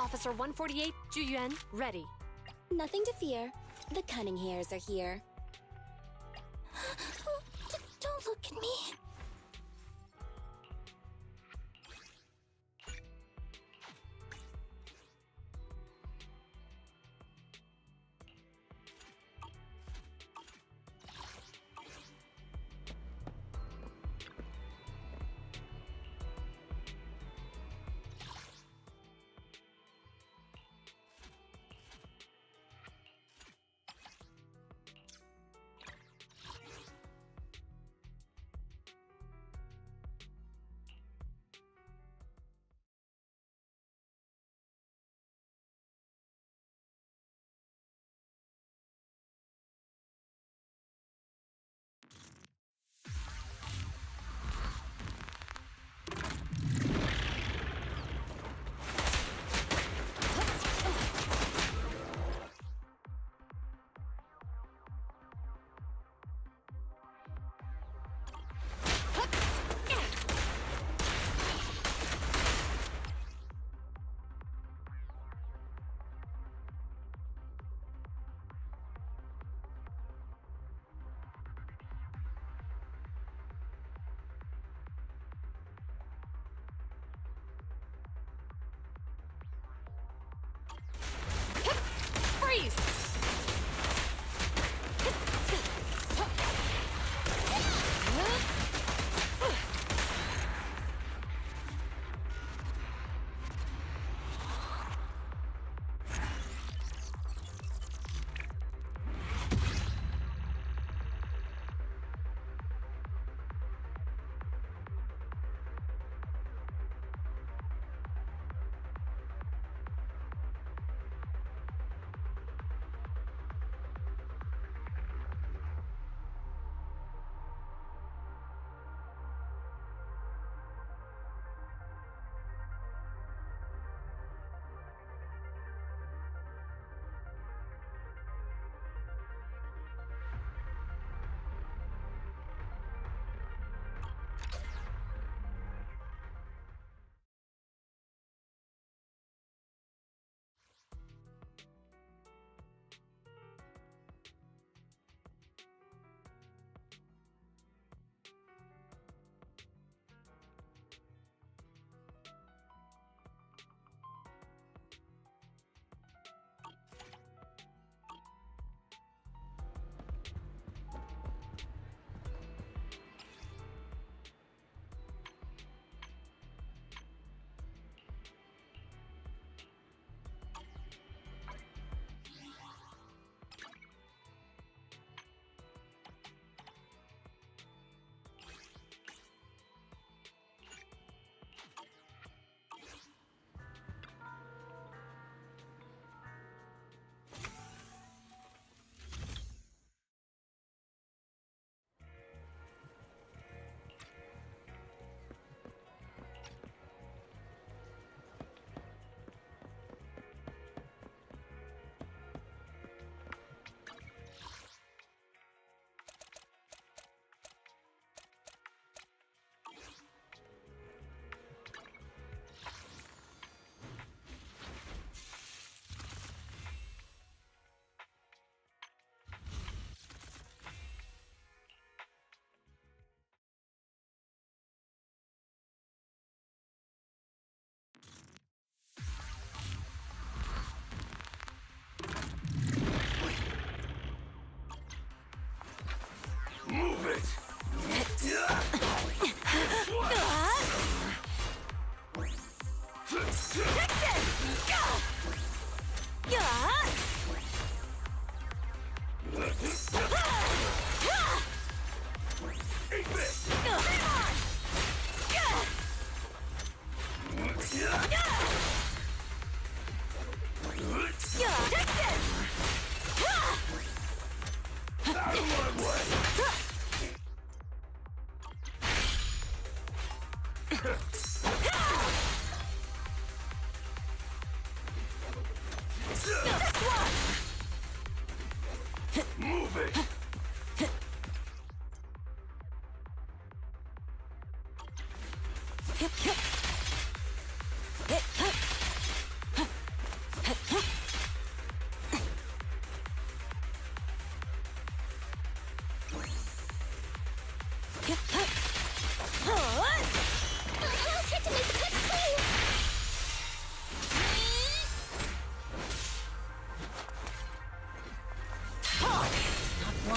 Officer 148, Juyuan, ready. Nothing to fear. The cunning hairs are here. Don't look at me.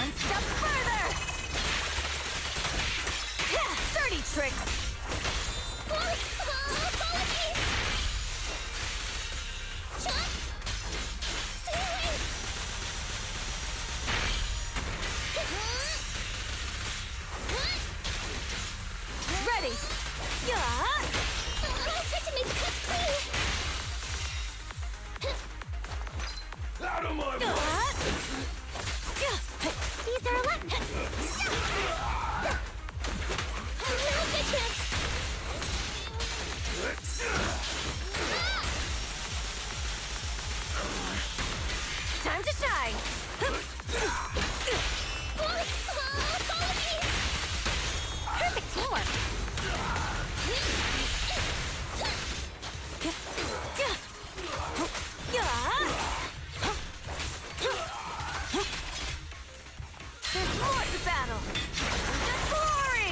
One step further! Dirty tricks! Ready! Try to make the cuts clean. Out of my way! These are left. No good chance. Time to shine! Perfect teamwork. There's more to battle! The glory!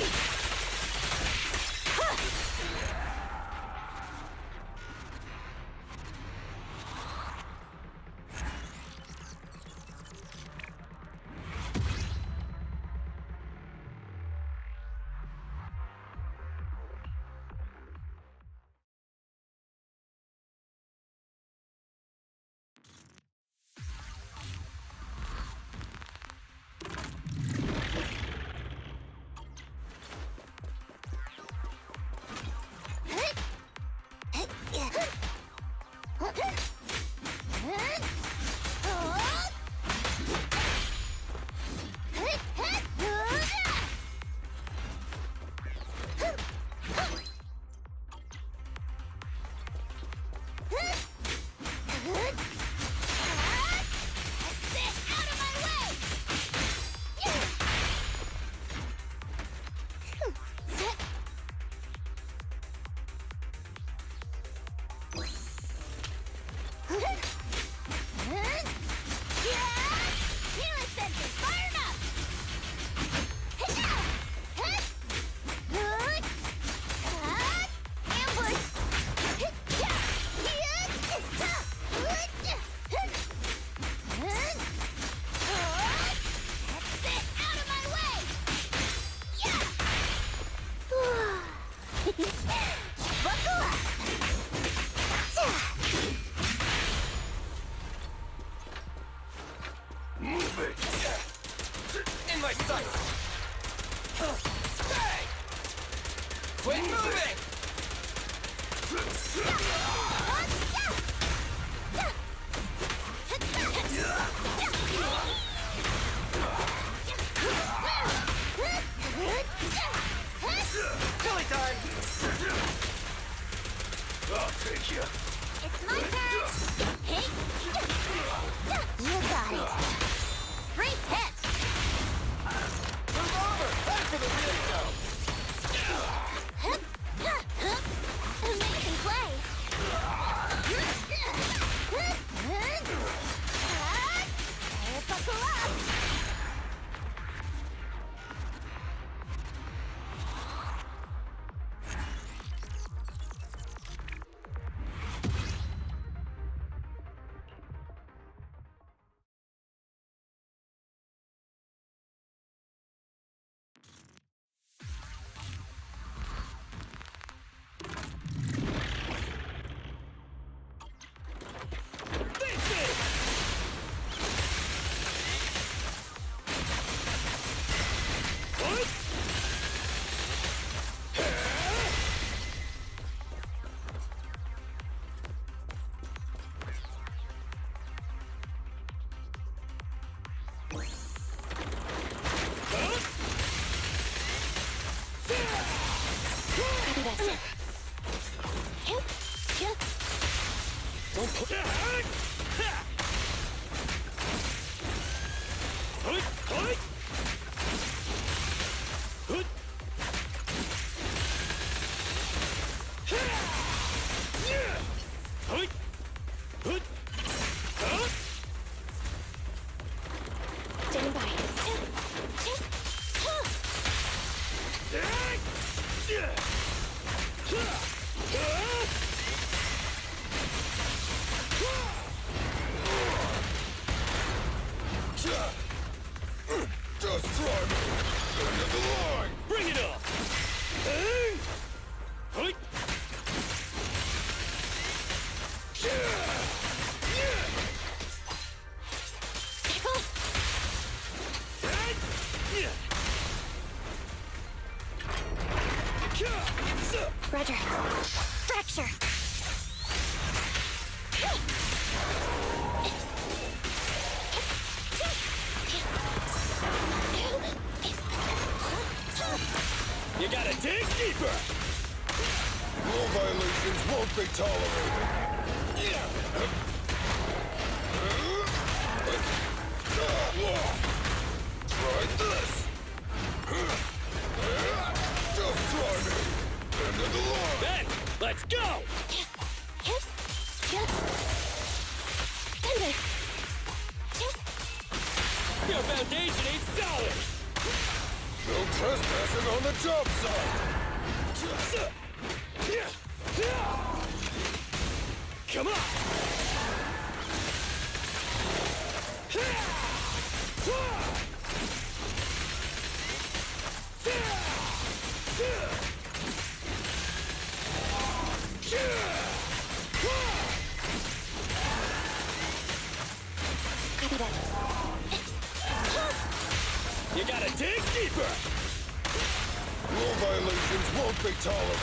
Move it! In my sights! Stay! Quit moving! Silly time! I'll take you! It's my turn. Hey. You got it. Great hit. Move over! Time for the real show! Amazing play. Buckle up. Standing by. Roger. Fracture. You gotta dig deeper! Rule violations won't be tolerated. Try this! Just try me! End of the line! Ben, let's go! Thunder. Your foundation ain't solid! No trespassing on the job site! Come on! Copy that. You gotta dig deeper! Rule violations won't be tolerated.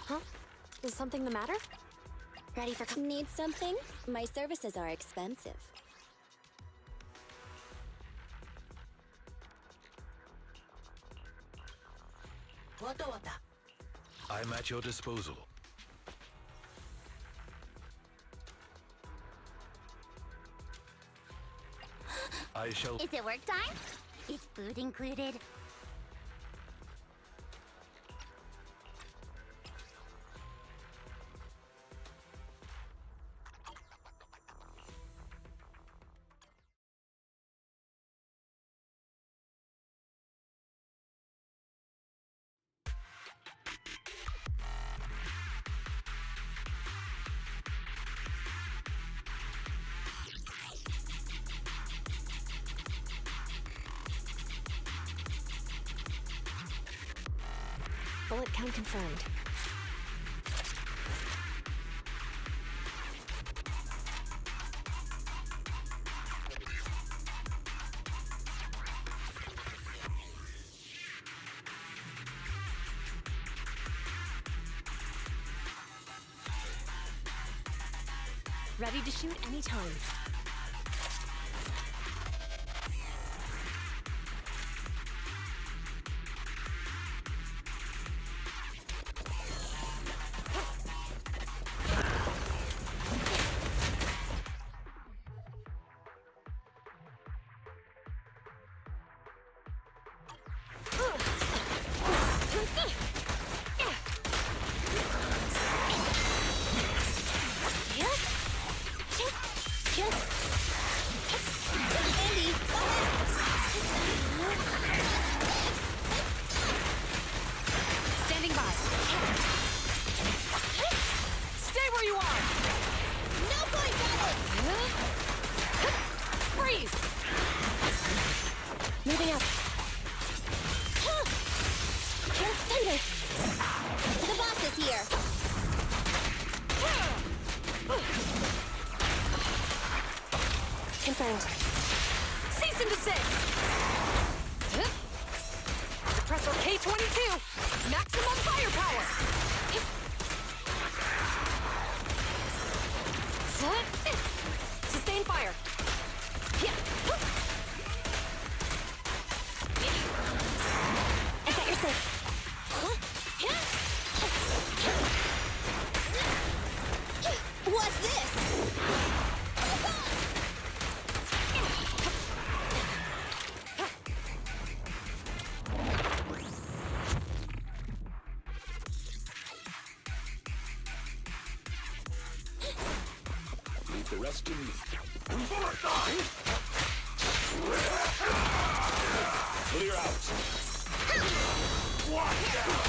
Huh? Is something the matter? Ready for... Need something? My services are expensive. I'm at your disposal. I shall... Is it work time? Is food included? Bullet count confirmed. Ready to shoot anytime. Standing by. Stay where you are. No point battle! Freeze. Moving up. Thunder! The boss is here! Confirmed. Cease and desist. DchristR K-22. Maximum firepower. rest in me. Clear out. Watch out.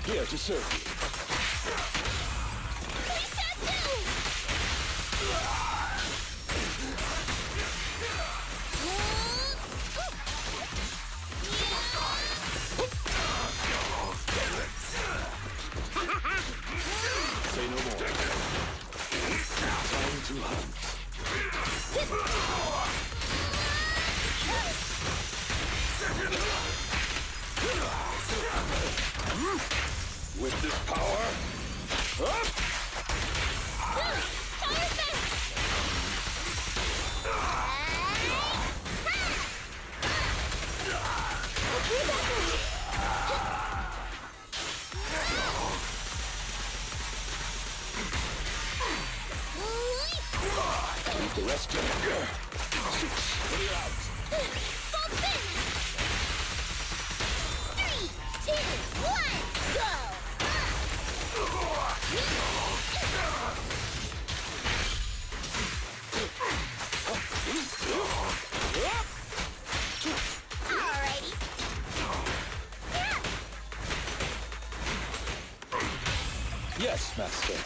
Here to serve you. Say no more. Time to hunt. With this power, up! Leave the rest in. Clear out. Full spin! 3, 2, 1, go! Alrighty. Yes, Master.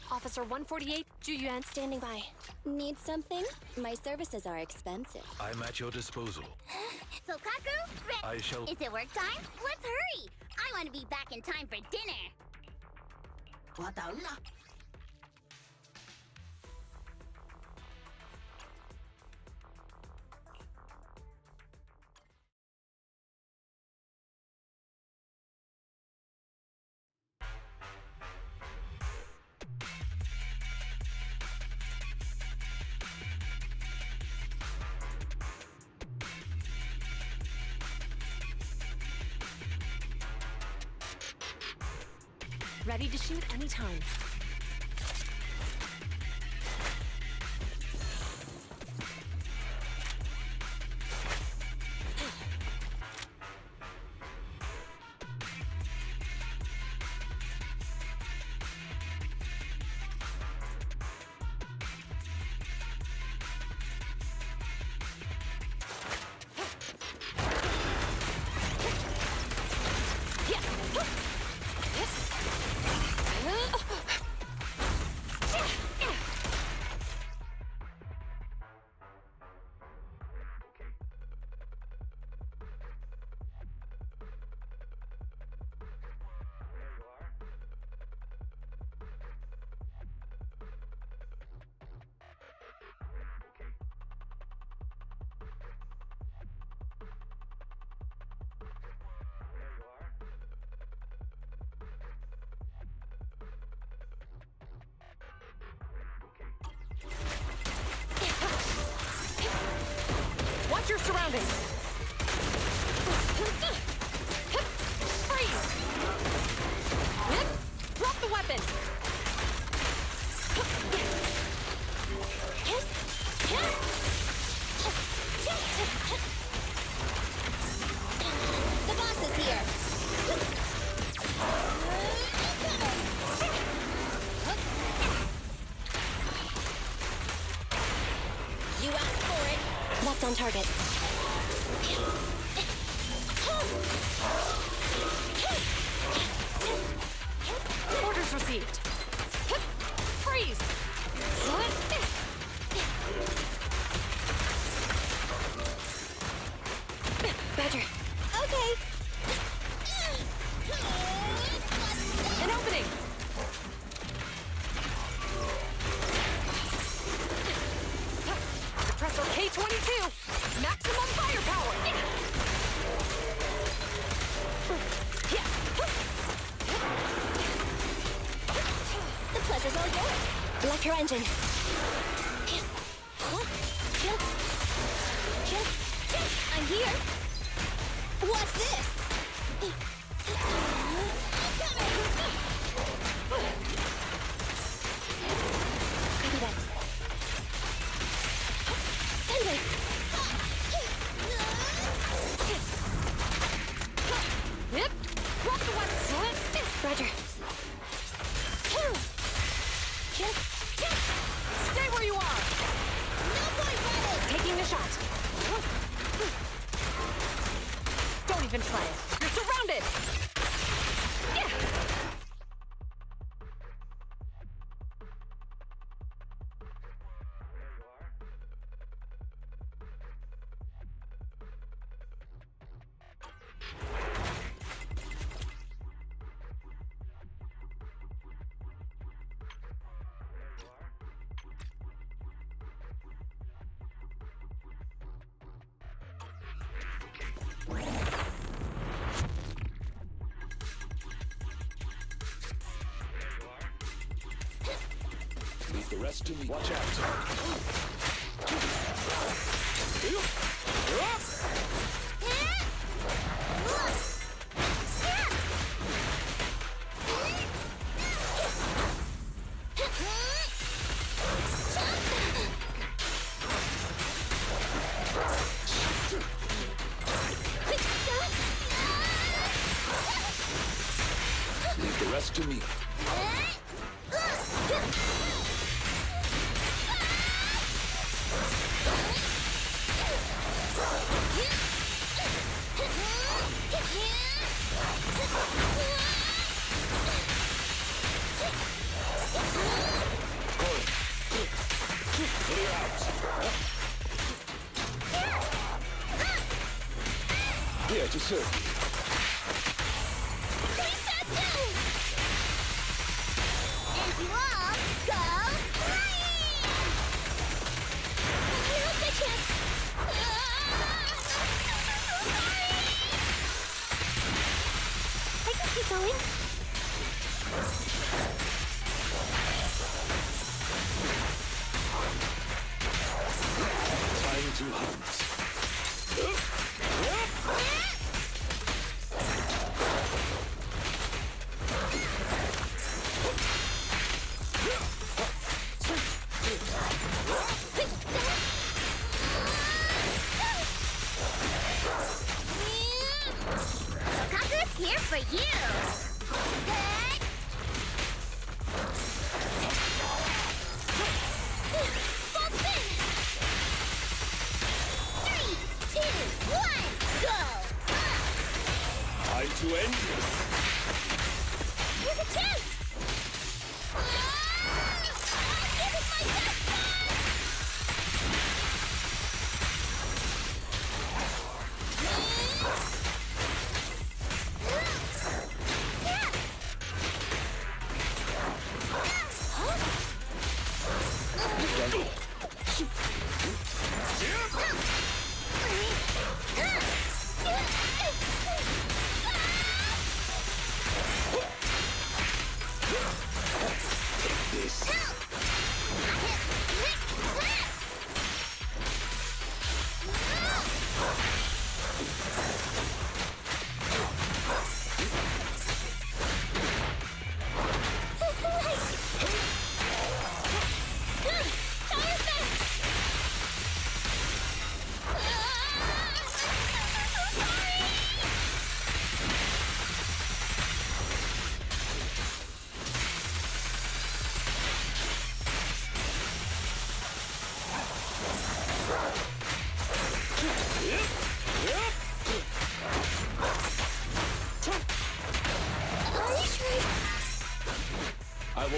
Officer 148, Juyuan. Standing by. Need something? My services are expensive. I'm at your disposal. So Kaku, I shall... is it work time? Let's hurry! I want to be back in time for dinner. 我等了。Ready to shoot anytime. Watch your surroundings! Freeze! Drop the weapon! The boss is here. You asked for it. Left on target. Orders received. Freeze! Roger. Okay. An opening! DchristR K-22! Maximum firepower! The pleasure's all yours. Electro engine. I'm here. What's this? Copy that. Anyway. Yep. Drop the weapon! Roger. Stay where you are! No point running. Taking the shot. Don't even try it. You're surrounded! Yeah. Leave the rest to me. Watch out. Leave the rest to me. Clear out. Here to serve you. And you all go flying! Here's the chance. I can keep going. Time to hunt. Bekerja's here for you! Full spin! 3, 2, 1, go! Time to end this. Here's a chance! This is my best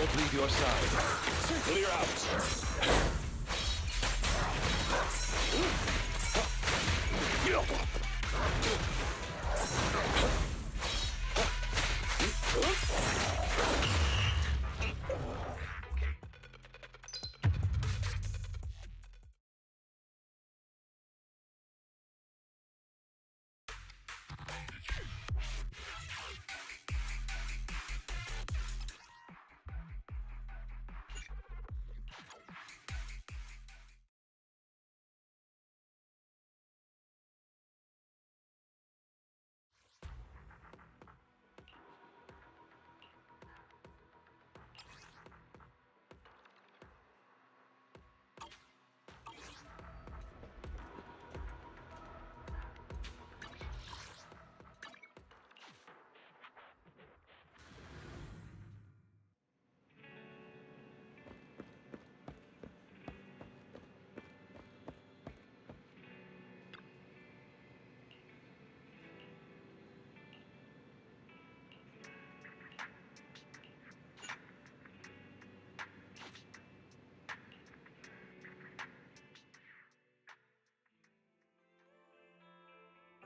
won't leave your side. Clear out.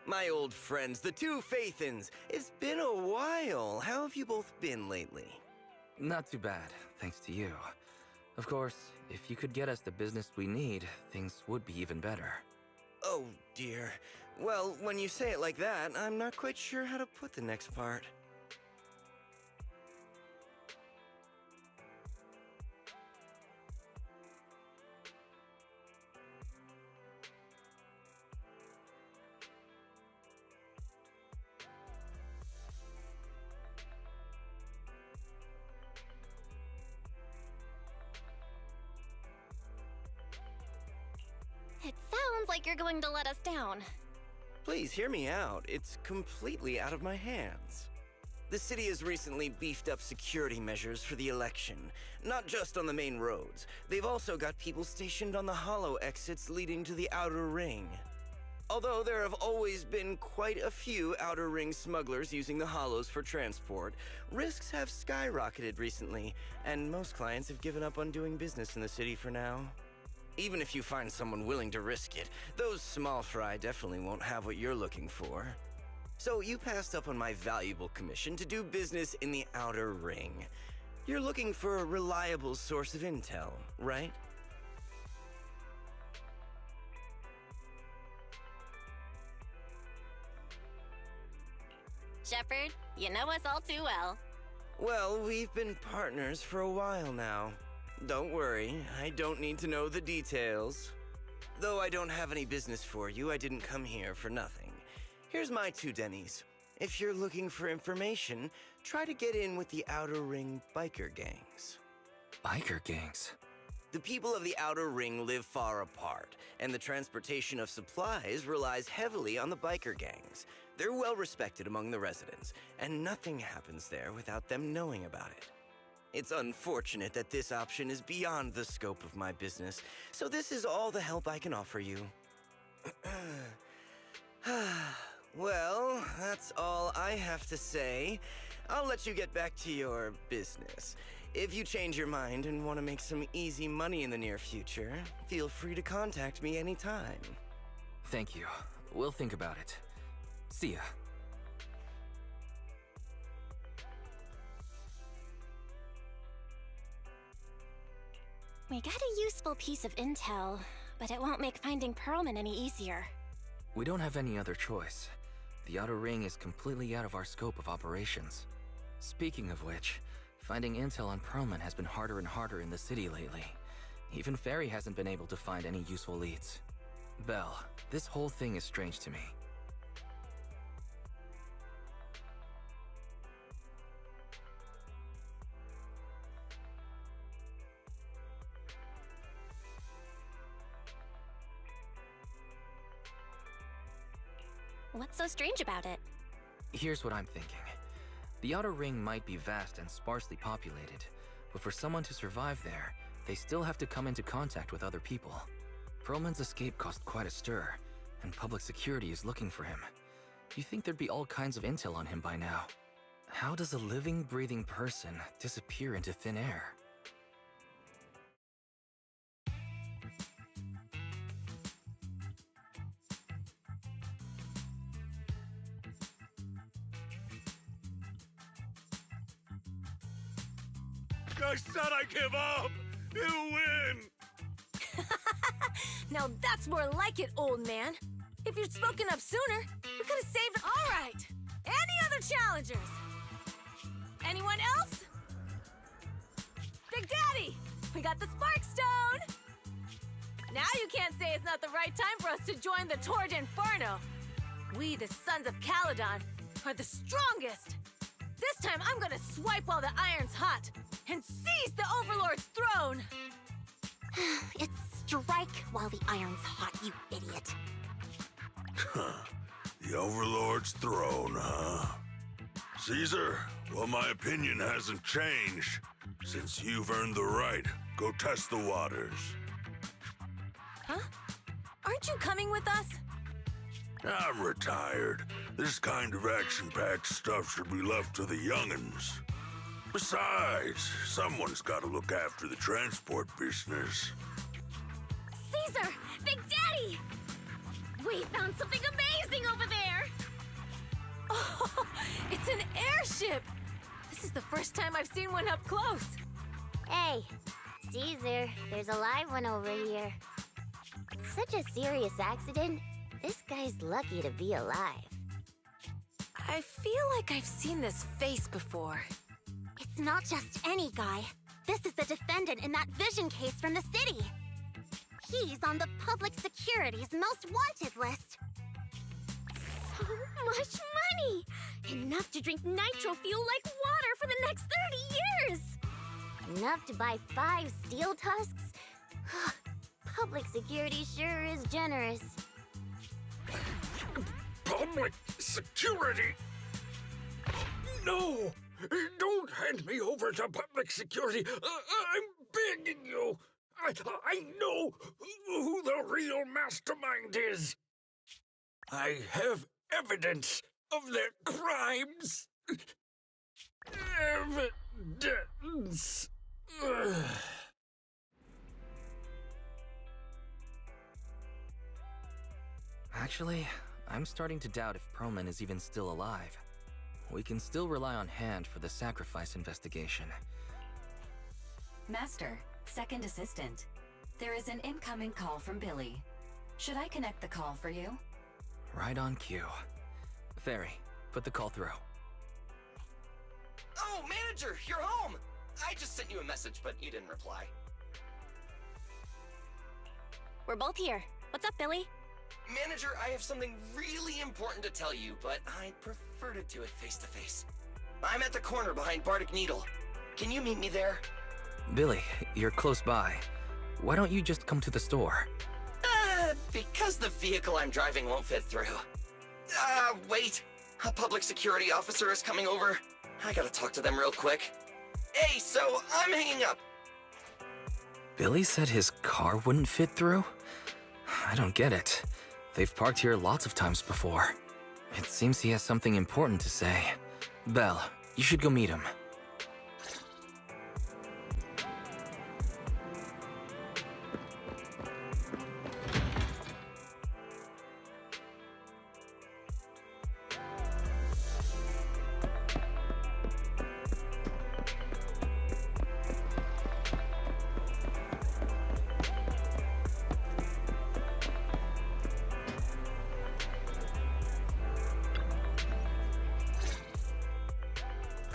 My old friends, the two Faithins. It's been a while. How have you both been lately? Not too bad, thanks to you. Of course, if you could get us the business we need, things would be even better. Oh, dear. Well, when you say it like that, I'm not quite sure how to put the next part. It sounds like you're going to let us down. Please hear me out. It's completely out of my hands. The city has recently beefed up security measures for the election, not just on the main roads. They've also got people stationed on the hollow exits leading to the outer ring. Although there have always been quite a few outer ring smugglers using the hollows for transport, risks have skyrocketed recently, and most clients have given up on doing business in the city for now. Even if you find someone willing to risk it, those small fry definitely won't have what you're looking for. So you passed up on my valuable commission to do business in the outer ring. You're looking for a reliable source of intel, right? Shepard, you know us all too well. Well, we've been partners for a while now. Don't worry, I don't need to know the details. Though I don't have any business for you, I didn't come here for nothing. Here's my 2 Denny's. If you're looking for information, try to get in with the Outer Ring biker gangs. Biker gangs? The people of the Outer Ring live far apart, and the transportation of supplies relies heavily on the biker gangs. They're well respected among the residents, and nothing happens there without them knowing about it. It's unfortunate that this option is beyond the scope of my business, so this is all the help I can offer you. Well, that's all I have to say. I'll let you get back to your business. If you change your mind and want to make some easy money in the near future, feel free to contact me anytime. Thank you. We'll think about it. See ya. We got a useful piece of intel, but it won't make finding Pearlman any easier. We don't have any other choice. The Outer Ring is completely out of our scope of operations. Speaking of which, finding intel on Pearlman has been harder and harder in the city lately. Even Ferry hasn't been able to find any useful leads. Belle, this whole thing is strange to me. What's so strange about it? Here's what I'm thinking. The Outer Ring might be vast and sparsely populated, but for someone to survive there, they still have to come into contact with other people. Pearlman's escape caused quite a stir, and public security is looking for him. You'd think there'd be all kinds of intel on him by now. How does a living, breathing person disappear into thin air? I said I give up! You win! Now that's more like it, old man. If you'd spoken up sooner, we could have saved. All right. Any other challengers? Anyone else? Big Daddy, we got the Spark Stone. Now you can't say it's not the right time for us to join the Torrid Inferno. We, the Sons of Caledon, are the strongest. This time I'm gonna swipe while the iron's hot and seize the Overlord's throne. It's strike while the iron's hot, you idiot. The Overlord's throne, huh? Caesar, well, my opinion hasn't changed. Since you've earned the right, go test the waters. Huh? Aren't you coming with us? I'm retired. This kind of action-packed stuff should be left to the young'uns. Besides, someone's gotta look after the transport business. Caesar! Big Daddy! We found something amazing over there! Oh, it's an airship! This is the first time I've seen one up close. Hey, Caesar, there's a live one over here. Such a serious accident. This guy's lucky to be alive. I feel like I've seen this face before. It's not just any guy. This is the defendant in that vision case from the city. He's on the public security's most wanted list. So much money! Enough to drink nitro fuel like water for the next 30 years! Enough to buy 5 steel tusks? Public security sure is generous. Public security? No! Don't hand me over to public security! I'm begging you! I know who the real mastermind is! I have evidence of their crimes! Evidence! Actually, I'm starting to doubt if Perlman is even still alive. We can still rely on Hand for the sacrifice investigation. Master, second assistant. There is an incoming call from Billy. Should I connect the call for you? Right on cue. Fairy, put the call through. Oh, manager, you're home! I just sent you a message, but you didn't reply. We're both here. What's up, Billy? Manager, I have something really important to tell you, but I'd prefer to do it face-to-face. I'm at the corner behind Bardic Needle. Can you meet me there? Billy, you're close by. Why don't you just come to the store? Because the vehicle I'm driving won't fit through. Wait. A public security officer is coming over. I gotta talk to them real quick. Hey, so I'm hanging up. Billy said his car wouldn't fit through? I don't get it. They've parked here lots of times before. It seems he has something important to say. Belle, you should go meet him.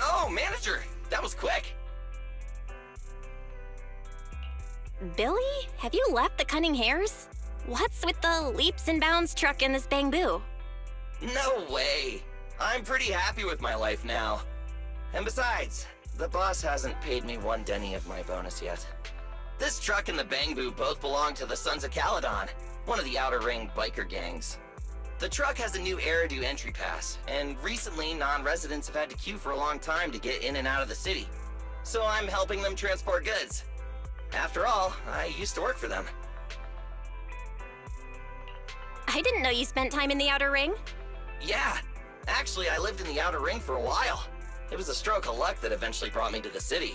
Oh, manager! That was quick! Billy, have you left the Cunning Hares? What's with the leaps and bounds truck in this bamboo? No way! I'm pretty happy with my life now. And besides, the boss hasn't paid me 1 denny of my bonus yet. This truck and the Bangbu both belong to the Sons of Caledon, one of the Outer Ring biker gangs. The truck has a new Eridu entry pass, and recently non-residents have had to queue for a long time to get in and out of the city. So I'm helping them transport goods. After all, I used to work for them. I didn't know you spent time in the Outer Ring. Yeah, actually I lived in the Outer Ring for a while. It was a stroke of luck that eventually brought me to the city.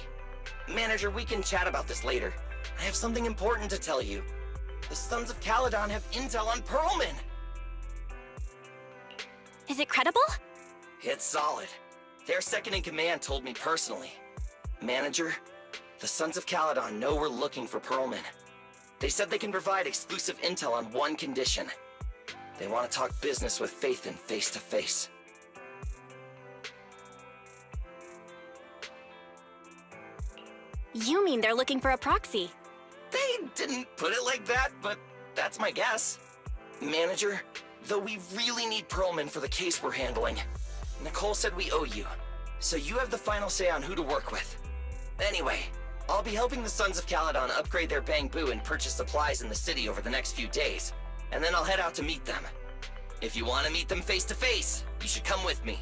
Manager, we can chat about this later. I have something important to tell you. The Sons of Caledon have intel on Pearlman! Is it credible? It's solid. Their second-in-command told me personally. Manager, the Sons of Caledon know we're looking for Pearlman. They said they can provide exclusive intel on one condition. They want to talk business with Phaethon face-to-face. You mean they're looking for a proxy? They didn't put it like that, but that's my guess. Manager, though we really need Pearlman for the case we're handling, Nicole said we owe you, so you have the final say on who to work with. Anyway, I'll be helping the Sons of Caledon upgrade their Bangbu and purchase supplies in the city over the next few days, and then I'll head out to meet them. If you want to meet them face-to-face, you should come with me.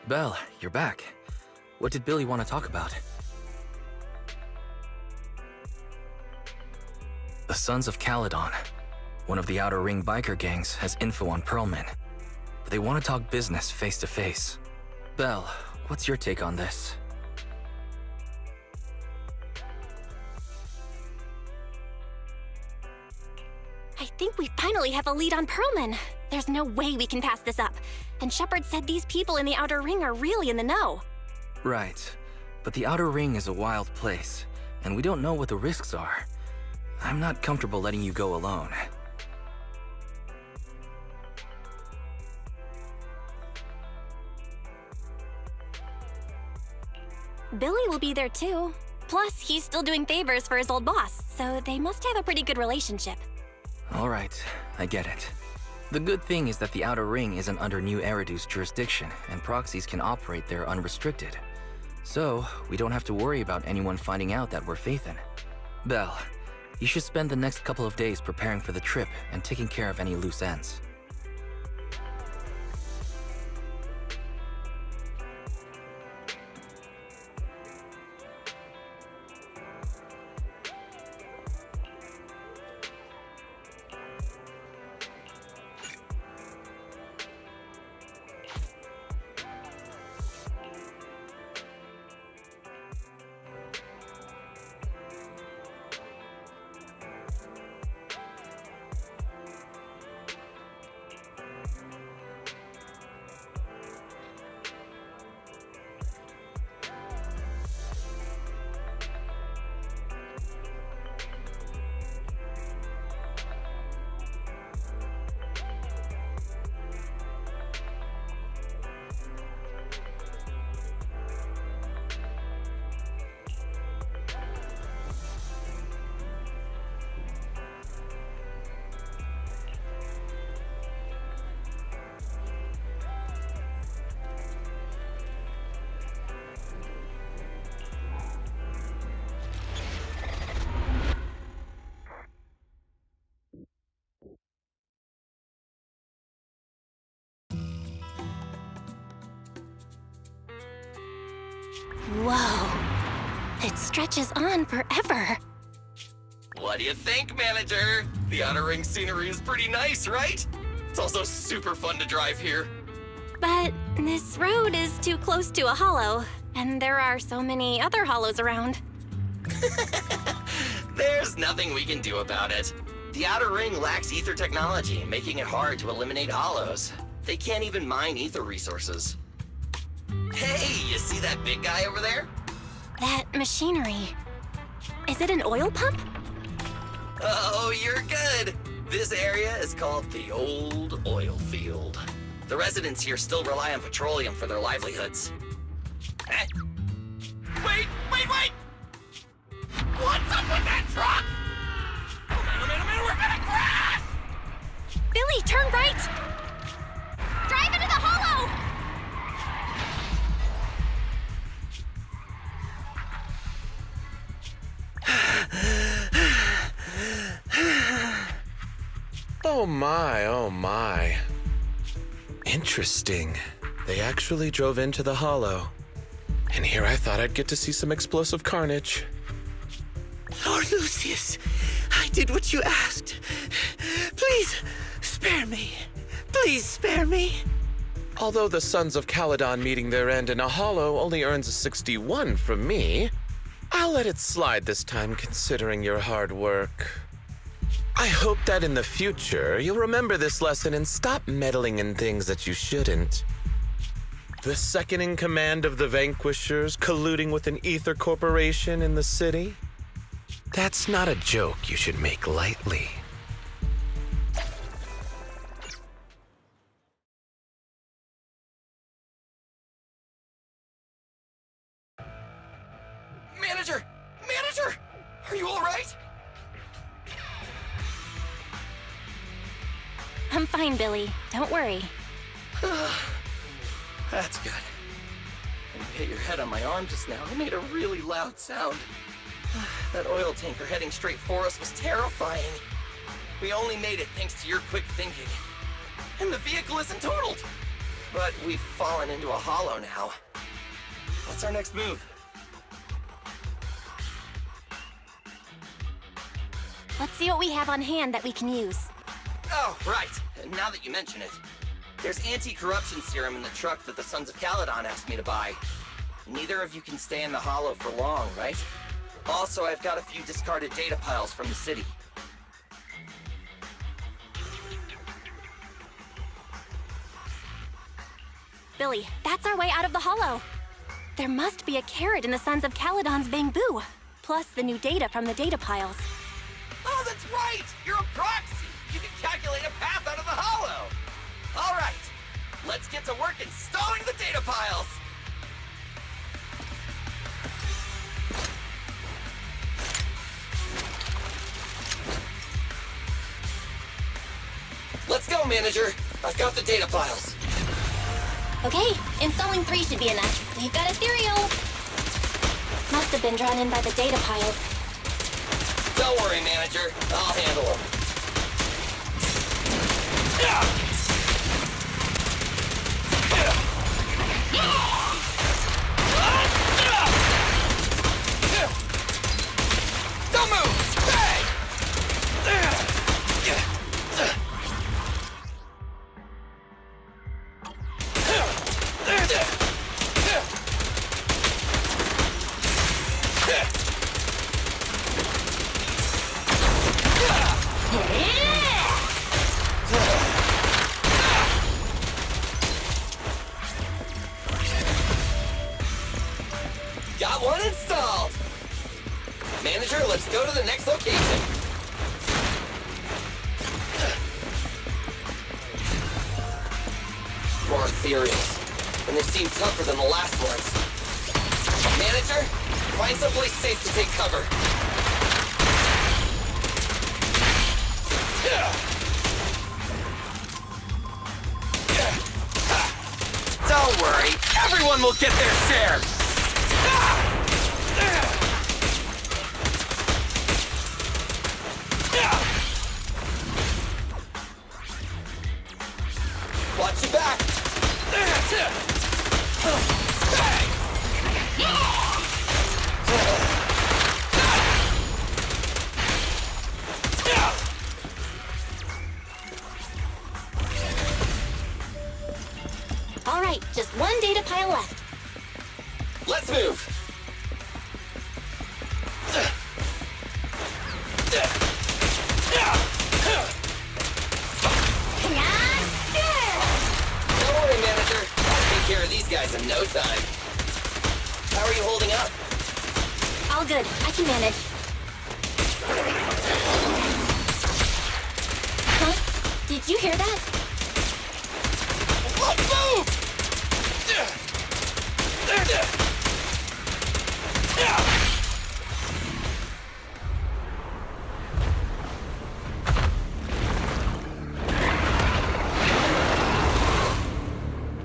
Belle, you're back. What did Billy want to talk about? The Sons of Caledon, one of the Outer Ring biker gangs, has info on Pearlman. But they want to talk business face to face. Belle, what's your take on this? I think we finally have a lead on Pearlman. There's no way we can pass this up. And Shepard said these people in the Outer Ring are really in the know. Right. But the Outer Ring is a wild place, and we don't know what the risks are. I'm not comfortable letting you go alone. Billy will be there too. Plus, he's still doing favors for his old boss, so they must have a pretty good relationship. All right, I get it. The good thing is that the Outer Ring isn't under New Eridu's jurisdiction, and proxies can operate there unrestricted. So, we don't have to worry about anyone finding out that we're Phaethon. Belle, you should spend the next couple of days preparing for the trip and taking care of any loose ends. Whoa. It stretches on forever. What do you think, Manager? The Outer Ring scenery is pretty nice, right? It's also super fun to drive here. But this road is too close to a hollow, and there are so many other hollows around. There's nothing we can do about it. The Outer Ring lacks ether technology, making it hard to eliminate hollows. They can't even mine ether resources. Hey, you see that big guy over there? That machinery. Is it an oil pump? Oh, you're good. This area is called the Old Oil Field. The residents here still rely on petroleum for their livelihoods. Wait! What's up with that truck? Oh man, we're gonna crash! Billy, turn right! Drive into the hollow! Oh my. Interesting. They actually drove into the hollow. And here I thought I'd get to see some explosive carnage. Lord Lucius, I did what you asked. Please, spare me. Please spare me. Although the Sons of Caledon meeting their end in a hollow only earns a 61 from me, I'll let it slide this time considering your hard work. I hope that in the future, you'll remember this lesson and stop meddling in things that you shouldn't. The second in command of the Vanquishers colluding with an ether corporation in the city? That's not a joke you should make lightly. Manager! Are you all right? I'm fine, Billy. Don't worry. That's good. When you hit your head on my arm just now, it made a really loud sound. That oil tanker heading straight for us was terrifying. We only made it thanks to your quick thinking. And the vehicle isn't totaled. But we've fallen into a hollow now. What's our next move? Let's see what we have on hand that we can use. Oh, right. Now that you mention it. There's anti-corruption serum in the truck that the Sons of Caledon asked me to buy. Neither of you can stay in the hollow for long, right? Also, I've got a few discarded data piles from the city. Billy, that's our way out of the hollow. There must be a carrot in the Sons of Caledon's bamboo, plus the new data from the data piles. Oh, that's right! You're a proxy! You can calculate a path out of the hollow! All right, let's get to work installing the data piles! Let's go, Manager! I've got the data piles. Okay, installing 3 should be enough. We've got ethereal. Must have been drawn in by the data piles. Don't worry, Manager. I'll handle them. Don't move! Hey! Got one installed! Manager, let's go to the next location. More ethereals. And they seem tougher than the last ones. Manager, find someplace safe to take cover. Don't worry, everyone will get their share! Watch your back! just one data pile left. Let's move! Don't worry, manager. I'll take care of these guys in no time. How are you holding up? All good. I can manage. Huh? Did you hear that? Let's move!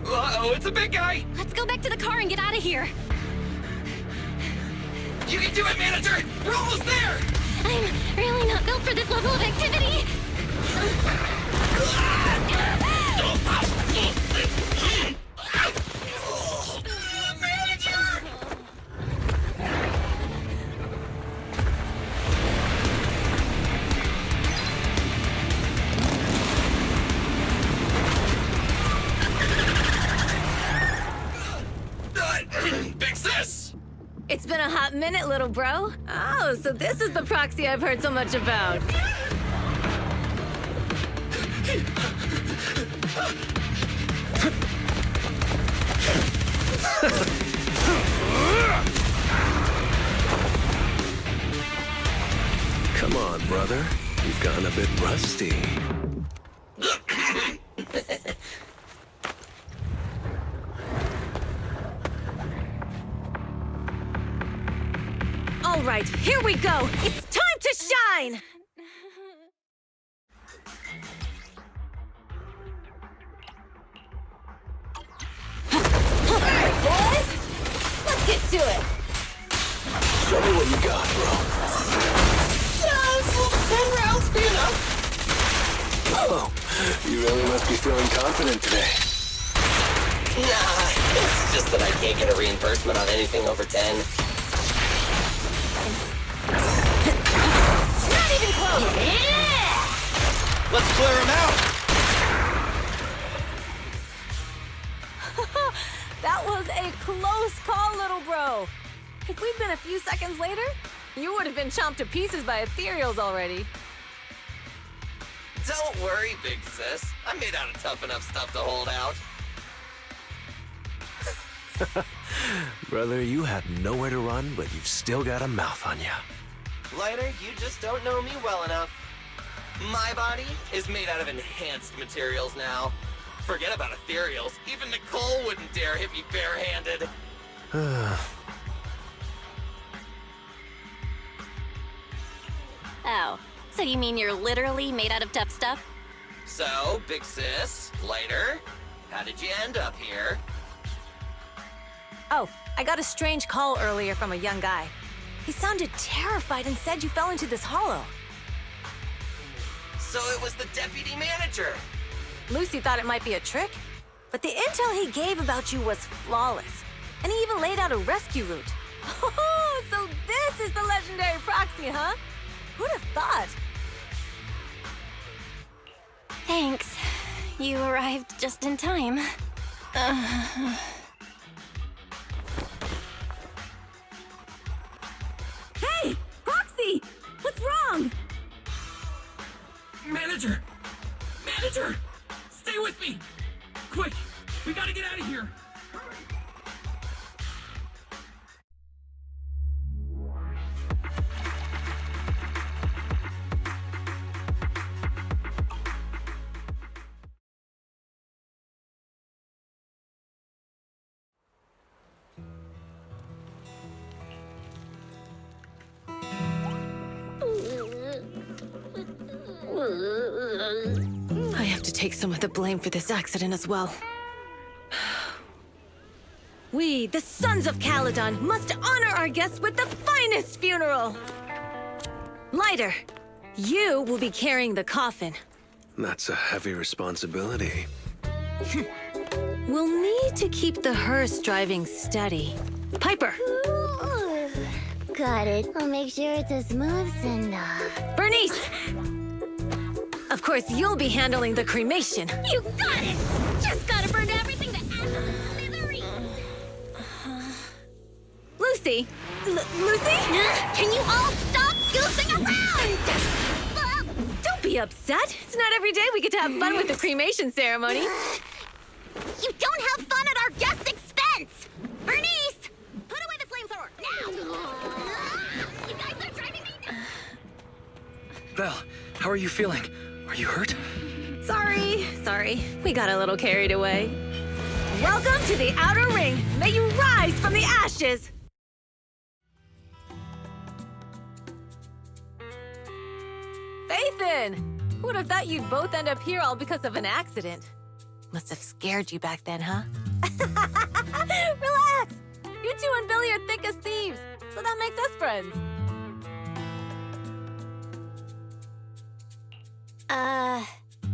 Uh-oh, it's a big guy! Let's go back to the car and get out of here. You can do it, manager! We're almost there! I'm really not built for this level of activity. Big sis! It's been a hot minute, little bro. Oh, so this is the proxy I've heard so much about. Come on, brother. You've gone a bit rusty. All right, here we go. It's time to shine. Hey, boys, let's get to it. Show me what you got, bro. Will 10 rounds be enough? Oh, you really must be feeling confident today. Nah, it's just that I can't get a reimbursement on anything over 10. Not even close. Yeah! Let's clear him out! That was a close call, little bro. If we'd been a few seconds later, you would have been chomped to pieces by ethereals already. Don't worry, big sis. I'm made out of tough enough stuff to hold out. Brother, you have nowhere to run, but you've still got a mouth on you. Lighter, you just don't know me well enough. My body is made out of enhanced materials now. Forget about ethereals. Even Nicole wouldn't dare hit me barehanded. Oh, so you mean you're literally made out of tough stuff? So, big sis, Lighter, how did you end up here? Oh, I got a strange call earlier from a young guy. He sounded terrified and said you fell into this hollow. So it was the deputy manager. Lucy thought it might be a trick, but the intel he gave about you was flawless. And he even laid out a rescue route. Oh, so this is the legendary proxy, huh? Who'd have thought? Thanks. You arrived just in time. Hey, Proxy! What's wrong? Manager! Manager! Stay with me! Quick! We gotta get out of here! I have to take some of the blame for this accident as well. We, the Sons of Caledon, must honor our guests with the finest funeral! Lighter, you will be carrying the coffin. That's a heavy responsibility. We'll need to keep the hearse driving steady. Piper! Ooh, got it. I'll make sure it's as smooth enough. Bernice! Of course, you'll be handling the cremation. You got it! Just gotta burn everything to ashes. Lucy. Lucy? Can you all stop goofing around? Don't be upset. It's not every day we get to have fun with the cremation ceremony. You don't have fun at our guest expense! Bernice! Put away the flamethrower, now! You guys are driving me nuts! Belle, how are you feeling? Are you hurt? Sorry. We got a little carried away. Welcome to the Outer Ring. May you rise from the ashes. Faithin! Who would have thought you'd both end up here all because of an accident? Must have scared you back then, huh? Relax! You two and Billy are thick as thieves, so that makes us friends.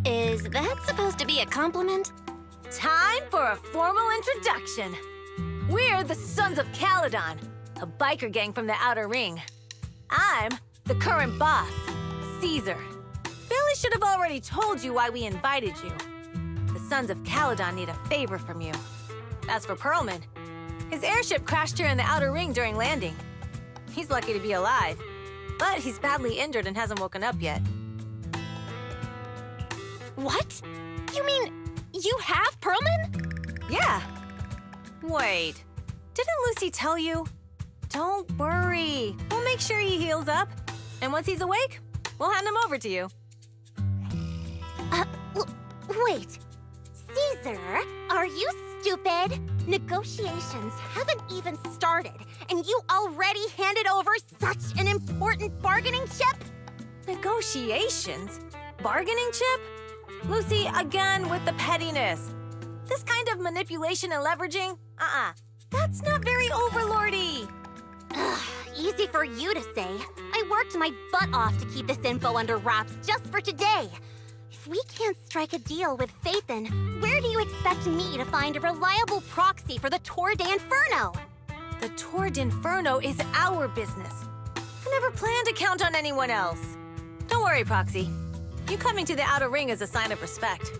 Is that supposed to be a compliment? Time for a formal introduction. We're the Sons of Caledon, a biker gang from the Outer Ring. I'm the current boss, Caesar. Billy should have already told you why we invited you. The Sons of Caledon need a favor from you. As for Pearlman, his airship crashed here in the Outer Ring during landing. He's lucky to be alive, but he's badly injured and hasn't woken up yet. What? You mean you have Pearlman? Yeah. Wait, didn't Lucy tell you? Don't worry. We'll make sure he heals up. And once he's awake, we'll hand him over to you. Wait. Caesar, are you stupid? Negotiations haven't even started, and you already handed over such an important bargaining chip? Negotiations? Bargaining chip? Lucy, again with the pettiness. This kind of manipulation and leveraging? That's not very overlordy. Easy for you to say. I worked my butt off to keep this info under wraps just for today. If we can't strike a deal with Faithin, where do you expect me to find a reliable proxy for the Tour d'Inferno? The Tour d'Inferno is our business. I never planned to count on anyone else. Don't worry, Proxy. You coming to the Outer Ring is a sign of respect.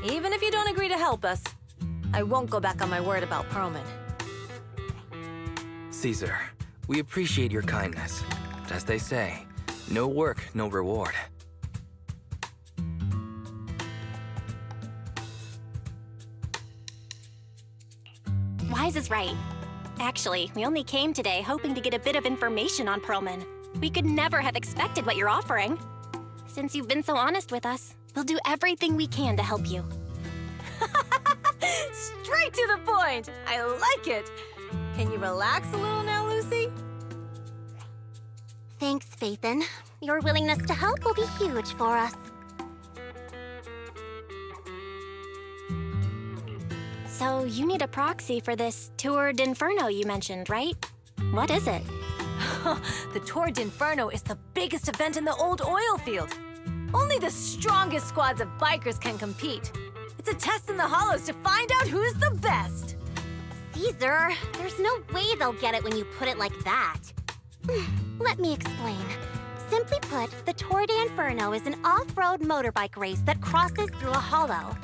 Even if you don't agree to help us, I won't go back on my word about Pearlman. Caesar, we appreciate your kindness. But as they say, no work, no reward. Wise is right. Actually, we only came today hoping to get a bit of information on Pearlman. We could never have expected what you're offering. Since you've been so honest with us, we'll do everything we can to help you. Straight to the point! I like it! Can you relax a little now, Lucy? Thanks, Faithin. Your willingness to help will be huge for us. So you need a proxy for this Tour d'Inferno you mentioned, right? What is it? The Tour d'Inferno is the biggest event in the old oil field. Only the strongest squads of bikers can compete. It's a test in the hollows to find out who's the best. Caesar, there's no way they'll get it when you put it like that. Let me explain. Simply put, the Tour d'Inferno is an off-road motorbike race that crosses through a hollow.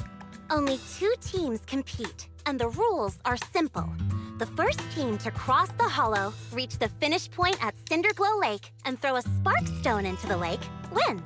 Only 2 teams compete, and the rules are simple. The first team to cross the hollow, reach the finish point at Cinderglow Lake, and throw a spark stone into the lake, wins.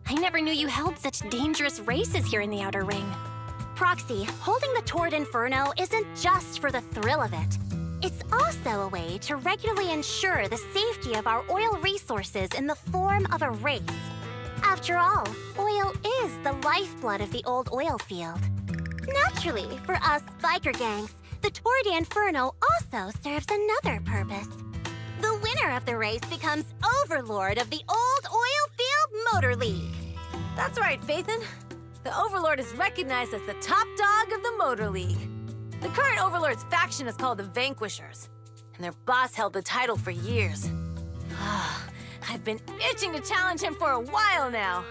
I never knew you held such dangerous races here in the Outer Ring. Proxy, holding the Tour d'Inferno isn't just for the thrill of it. It's also a way to regularly ensure the safety of our oil resources in the form of a race. After all, oil is the lifeblood of the old oil field. Naturally, for us biker gangs, the Tour d'Inferno also serves another purpose. The winner of the race becomes overlord of the old oil field Motor League. That's right, Faithin. The Overlord is recognized as the top dog of the Motor League. The current Overlord's faction is called the Vanquishers, and their boss held the title for years. I've been itching to challenge him for a while now.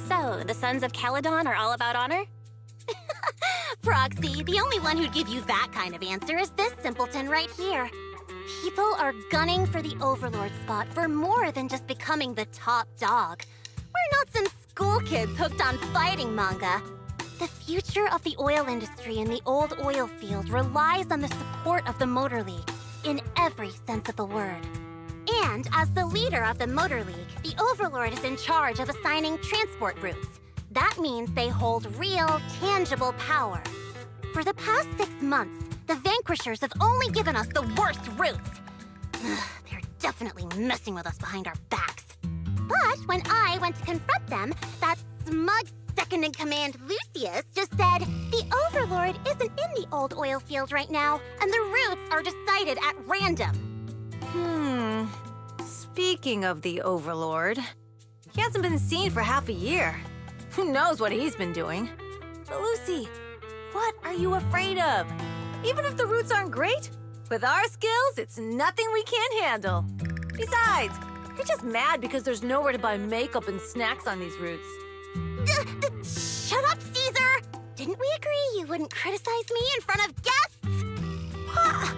So, the Sons of Caledon are all about honor? Proxy, the only one who'd give you that kind of answer is this simpleton right here. People are gunning for the Overlord spot for more than just becoming the top dog. We're not some school kids hooked on fighting manga. The future of the oil industry in the old oil field relies on the support of the Motor League, in every sense of the word. And as the leader of the Motor League, the Overlord is in charge of assigning transport routes. That means they hold real, tangible power. For the past 6 months, the Vanquishers have only given us the worst routes. They're definitely messing with us behind our backs. But when I went to confront them, that smug second-in-command Lucius just said, the Overlord isn't in the old oil field right now, and the routes are decided at random. Speaking of the Overlord, he hasn't been seen for half a year. Who knows what he's been doing? But Lucy, what are you afraid of? Even if the routes aren't great, with our skills, it's nothing we can't handle. Besides, you're just mad because there's nowhere to buy makeup and snacks on these routes. Shut up, Caesar! Didn't we agree you wouldn't criticize me in front of guests? Huh.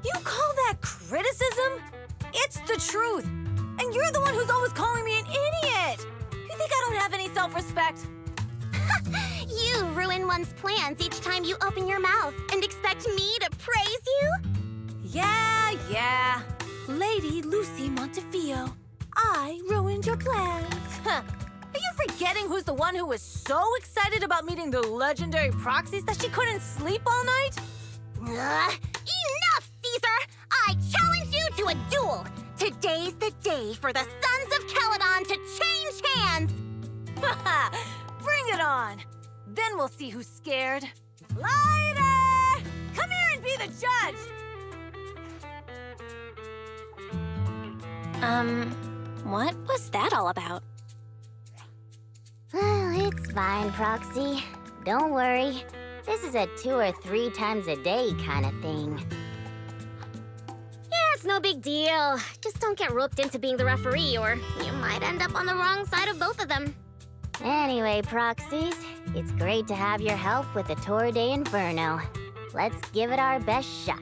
You call that criticism? It's the truth. And you're the one who's always calling me an idiot. You think I don't have any self-respect? You ruin one's plans each time you open your mouth and expect me to praise you? Yeah. Lady Lucy Montefiore, I ruined your plans. Are you forgetting who's the one who was so excited about meeting the legendary proxies that she couldn't sleep all night? Enough, Caesar! I challenge you to a duel! Today's the day for the Sons of Caledon to change hands! Bring it on! Then we'll see who's scared. Lighter! Come here and be the judge! What was that all about? It's fine, Proxy. Don't worry. This is a 2 or 3 times a day kind of thing. Yeah, it's no big deal. Just don't get roped into being the referee, or you might end up on the wrong side of both of them. Anyway, Proxies, it's great to have your help with the Tour de Inferno. Let's give it our best shot.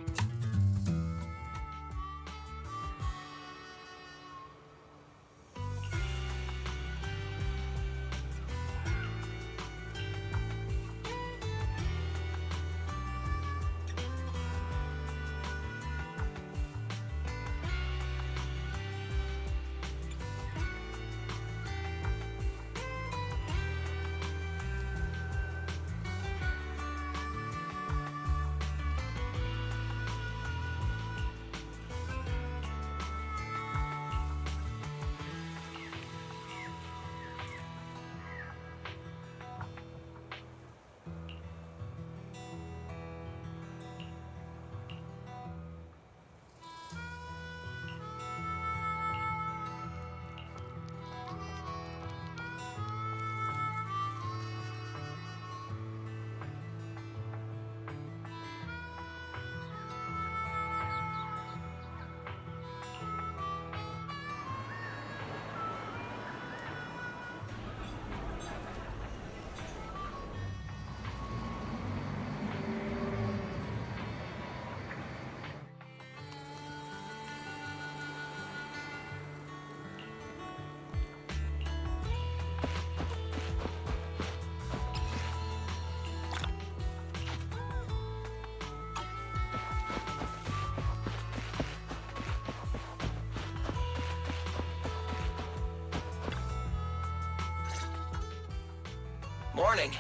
Morning.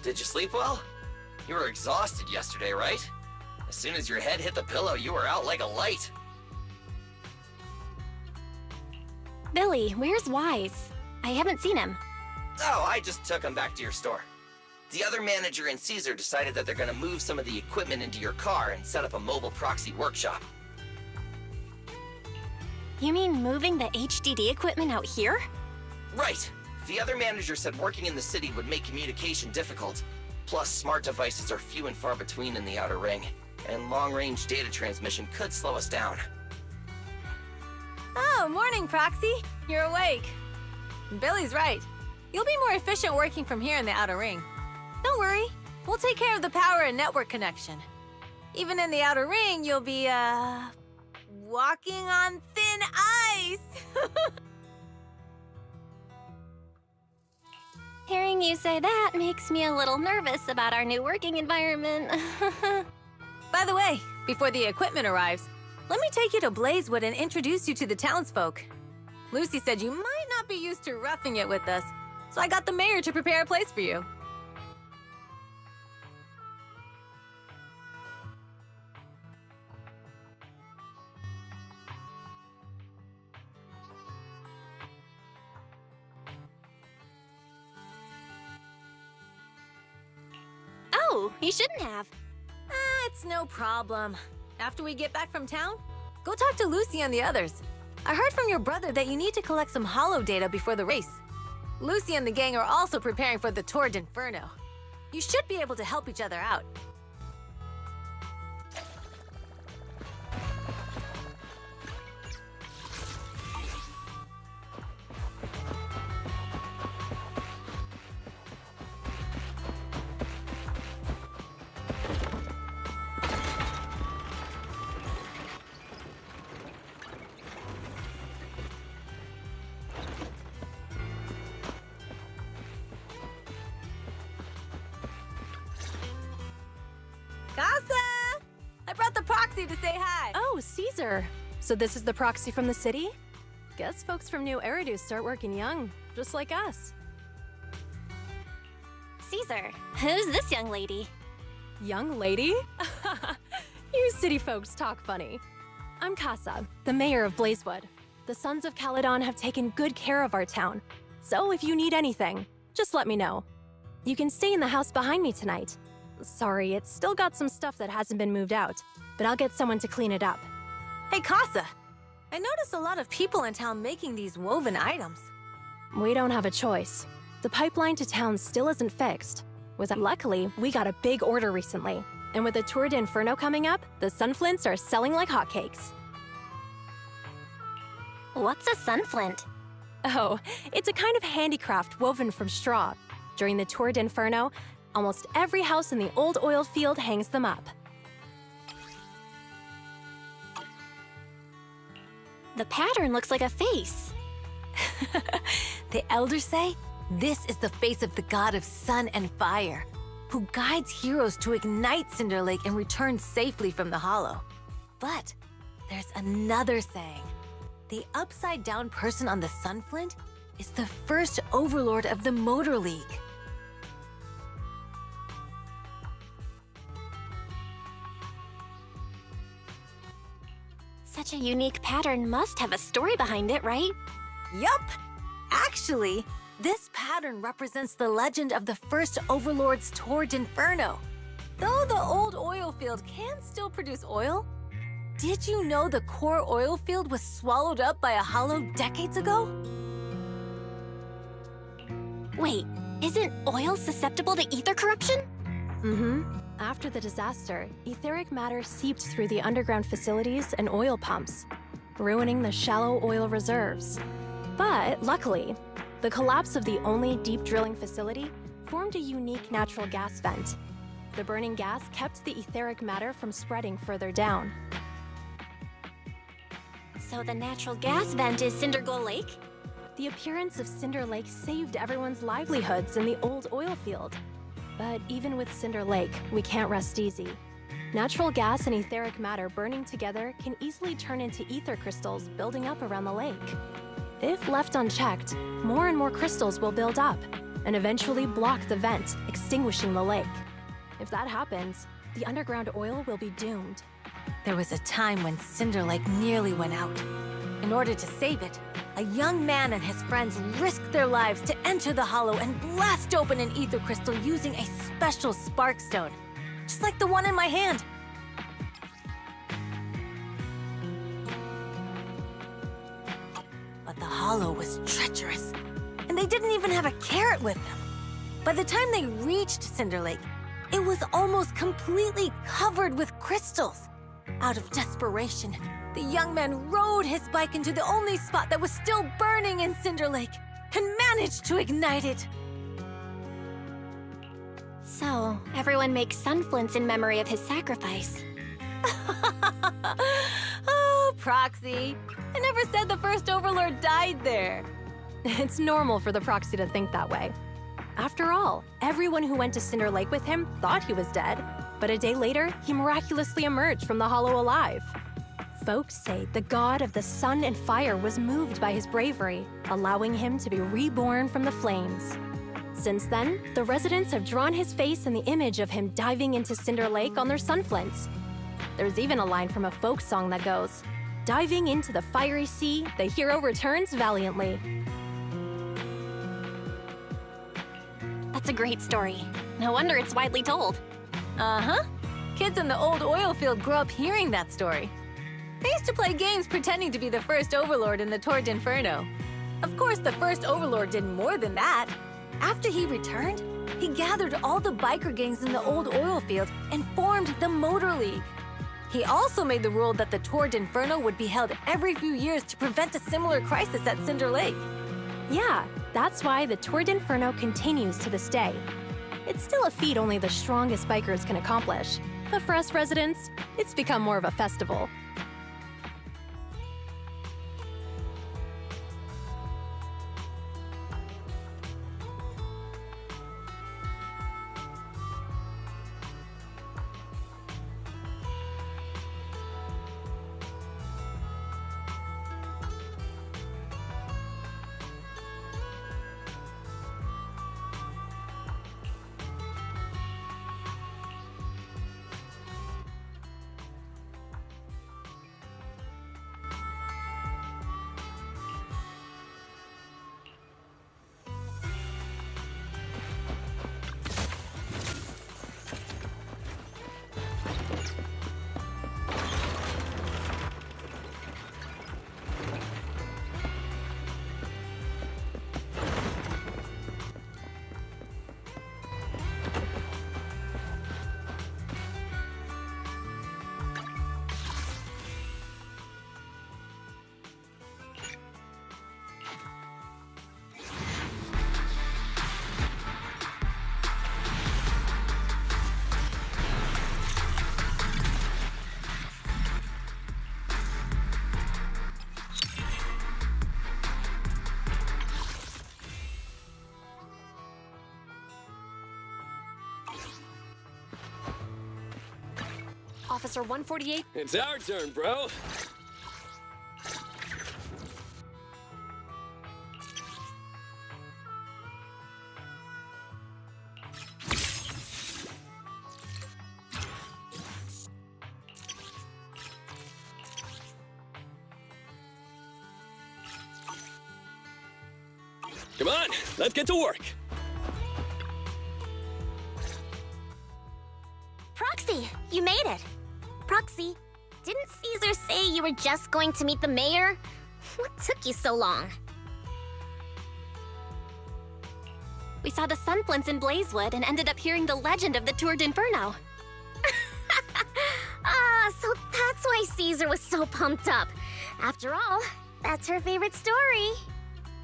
Did you sleep well? You were exhausted yesterday, right? As soon as your head hit the pillow, you were out like a light. Billy, where's Wise? I haven't seen him. Oh, I just took him back to your store. The other manager and Caesar decided that they're gonna move some of the equipment into your car and set up a mobile proxy workshop. You mean moving the HDD equipment out here? Right. The other manager said working in the city would make communication difficult. Plus, smart devices are few and far between in the Outer Ring, and long-range data transmission could slow us down. Oh, morning, Proxy. You're awake. Billy's right. You'll be more efficient working from here in the Outer Ring. Don't worry. We'll take care of the power and network connection. Even in the Outer Ring, you'll be, walking on thin ice. Hearing you say that makes me a little nervous about our new working environment. By the way, before the equipment arrives, let me take you to Blazewood and introduce you to the townsfolk. Lucy said you might not be used to roughing it with us, so I got the mayor to prepare a place for you. Oh, you shouldn't have. It's no problem. After we get back from town, go talk to Lucy and the others. I heard from your brother that you need to collect some holo data before the race. Lucy and the gang are also preparing for the Tour d'Inferno. You should be able to help each other out. Casa! I brought the proxy to say hi. Oh, Caesar. So this is the proxy from the city? Guess folks from New Eridu start working young, just like us. Caesar, who's this young lady? Young lady? You city folks talk funny. I'm Casa, the mayor of Blazewood. The Sons of Caledon have taken good care of our town, so if you need anything, just let me know. You can stay in the house behind me tonight. Sorry, it's still got some stuff that hasn't been moved out, but I'll get someone to clean it up. Hey, Casa! I noticed a lot of people in town making these woven items. We don't have a choice. The pipeline to town still isn't fixed. Luckily, we got a big order recently. And with the Tour d'Inferno coming up, the sunflints are selling like hotcakes. What's a sunflint? Oh, it's a kind of handicraft woven from straw. During the Tour d'Inferno, almost every house in the old oil field hangs them up. The pattern looks like a face. The elders say this is the face of the god of sun and fire, who guides heroes to ignite Cinder Lake and return safely from the hollow. But there's another saying. The upside-down person on the sunflint is the first overlord of the Motor League. Such a unique pattern must have a story behind it, right? Yup! Actually, this pattern represents the legend of the first Overlord's Tour d'Inferno. Though the old oil field can still produce oil, did you know the core oil field was swallowed up by a hollow decades ago? Wait, isn't oil susceptible to ether corruption? Mm-hmm. After the disaster, etheric matter seeped through the underground facilities and oil pumps, ruining the shallow oil reserves. But luckily, the collapse of the only deep drilling facility formed a unique natural gas vent. The burning gas kept the etheric matter from spreading further down. So the natural gas vent is Cindergold Lake? The appearance of Cinder Lake saved everyone's livelihoods in the old oil field. But even with Cinder Lake, we can't rest easy. Natural gas and etheric matter burning together can easily turn into ether crystals building up around the lake. If left unchecked, more and more crystals will build up and eventually block the vent, extinguishing the lake. If that happens, the underground oil will be doomed. There was a time when Cinder Lake nearly went out. In order to save it, a young man and his friends risked their lives to enter the hollow and blast open an ether crystal using a special spark stone, just like the one in my hand. But the hollow was treacherous, and they didn't even have a carrot with them. By the time they reached Cinder Lake, it was almost completely covered with crystals. Out of desperation, the young man rode his bike into the only spot that was still burning in Cinder Lake and managed to ignite it. So, everyone makes sunflints in memory of his sacrifice. Oh, Proxy. I never said the first Overlord died there. It's normal for the Proxy to think that way. After all, everyone who went to Cinder Lake with him thought he was dead, but a day later, he miraculously emerged from the hollow alive. Folks say the god of the sun and fire was moved by his bravery, allowing him to be reborn from the flames. Since then, the residents have drawn his face and the image of him diving into Cinder Lake on their sunflints. There's even a line from a folk song that goes, "Diving into the fiery sea, the hero returns valiantly." That's a great story. No wonder it's widely told. Uh-huh. Kids in the old oil field grew up hearing that story. They used to play games pretending to be the first Overlord in the Tour d'Inferno. Of course, the first Overlord did more than that. After he returned, he gathered all the biker gangs in the old oil field and formed the Motor League. He also made the rule that the Tour d'Inferno would be held every few years to prevent a similar crisis at Cinder Lake. Yeah, that's why the Tour d'Inferno continues to this day. It's still a feat only the strongest bikers can accomplish, but for us residents, it's become more of a festival. Officer 148. It's our turn, bro. Come on, let's get to work. Proxy, you made it. Proxy, didn't Caesar say you were just going to meet the mayor? What took you so long? We saw the sunflints in Blazewood and ended up hearing the legend of the Tour d'Inferno. So that's why Caesar was so pumped up. After all, that's her favorite story.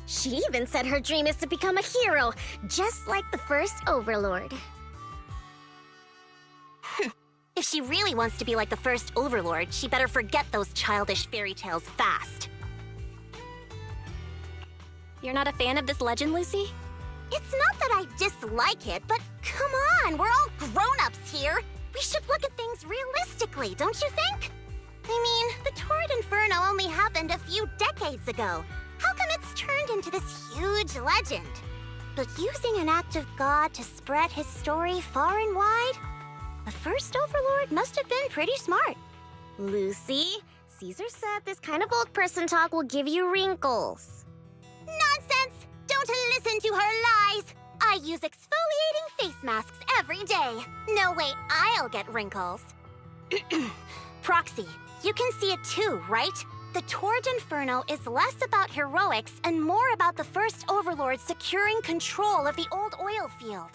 She even said her dream is to become a hero, just like the first Overlord. If she really wants to be like the first Overlord, she better forget those childish fairy tales fast. You're not a fan of this legend, Lucy? It's not that I dislike it, but come on, we're all grown-ups here. We should look at things realistically, don't you think? I mean, the Tour d'Inferno only happened a few decades ago. How come it's turned into this huge legend? But using an act of God to spread his story far and wide? The first Overlord must have been pretty smart. Lucy, Caesar said this kind of old person talk will give you wrinkles. Nonsense! Don't listen to her lies! I use exfoliating face masks every day. No way I'll get wrinkles. Proxy, you can see it too, right? the Tour d'Inferno is less about heroics and more about the First Overlord securing control of the old oil field.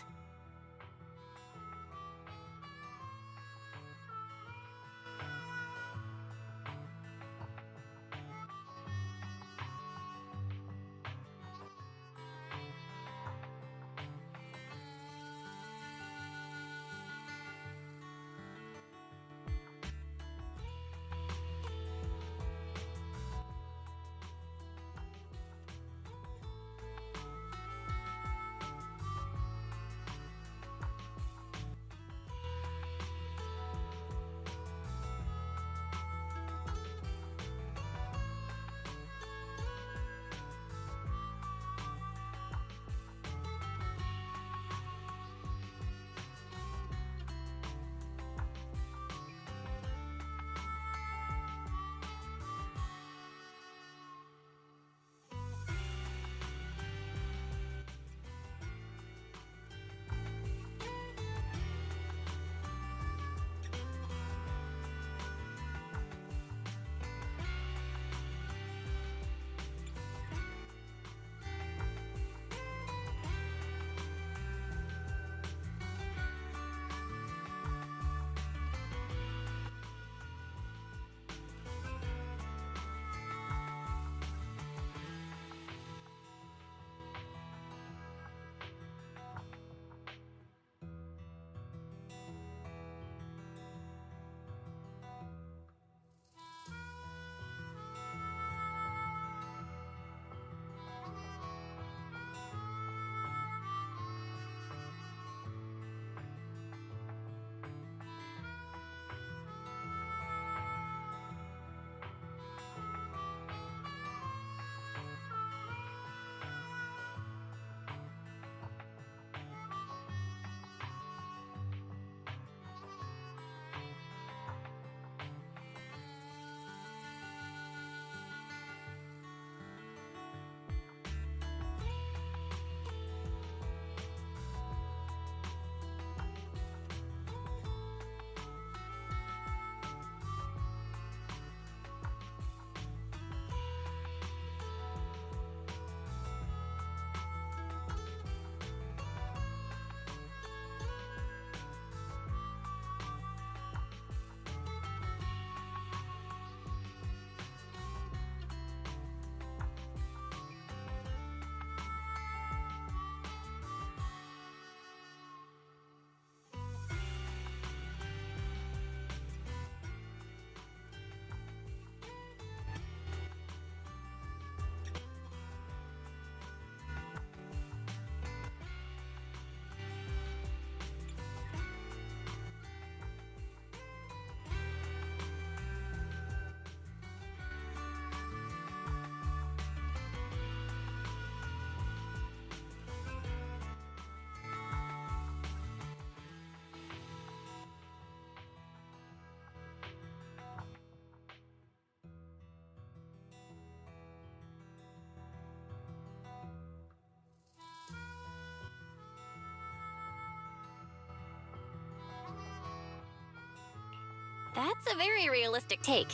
That's a very realistic take.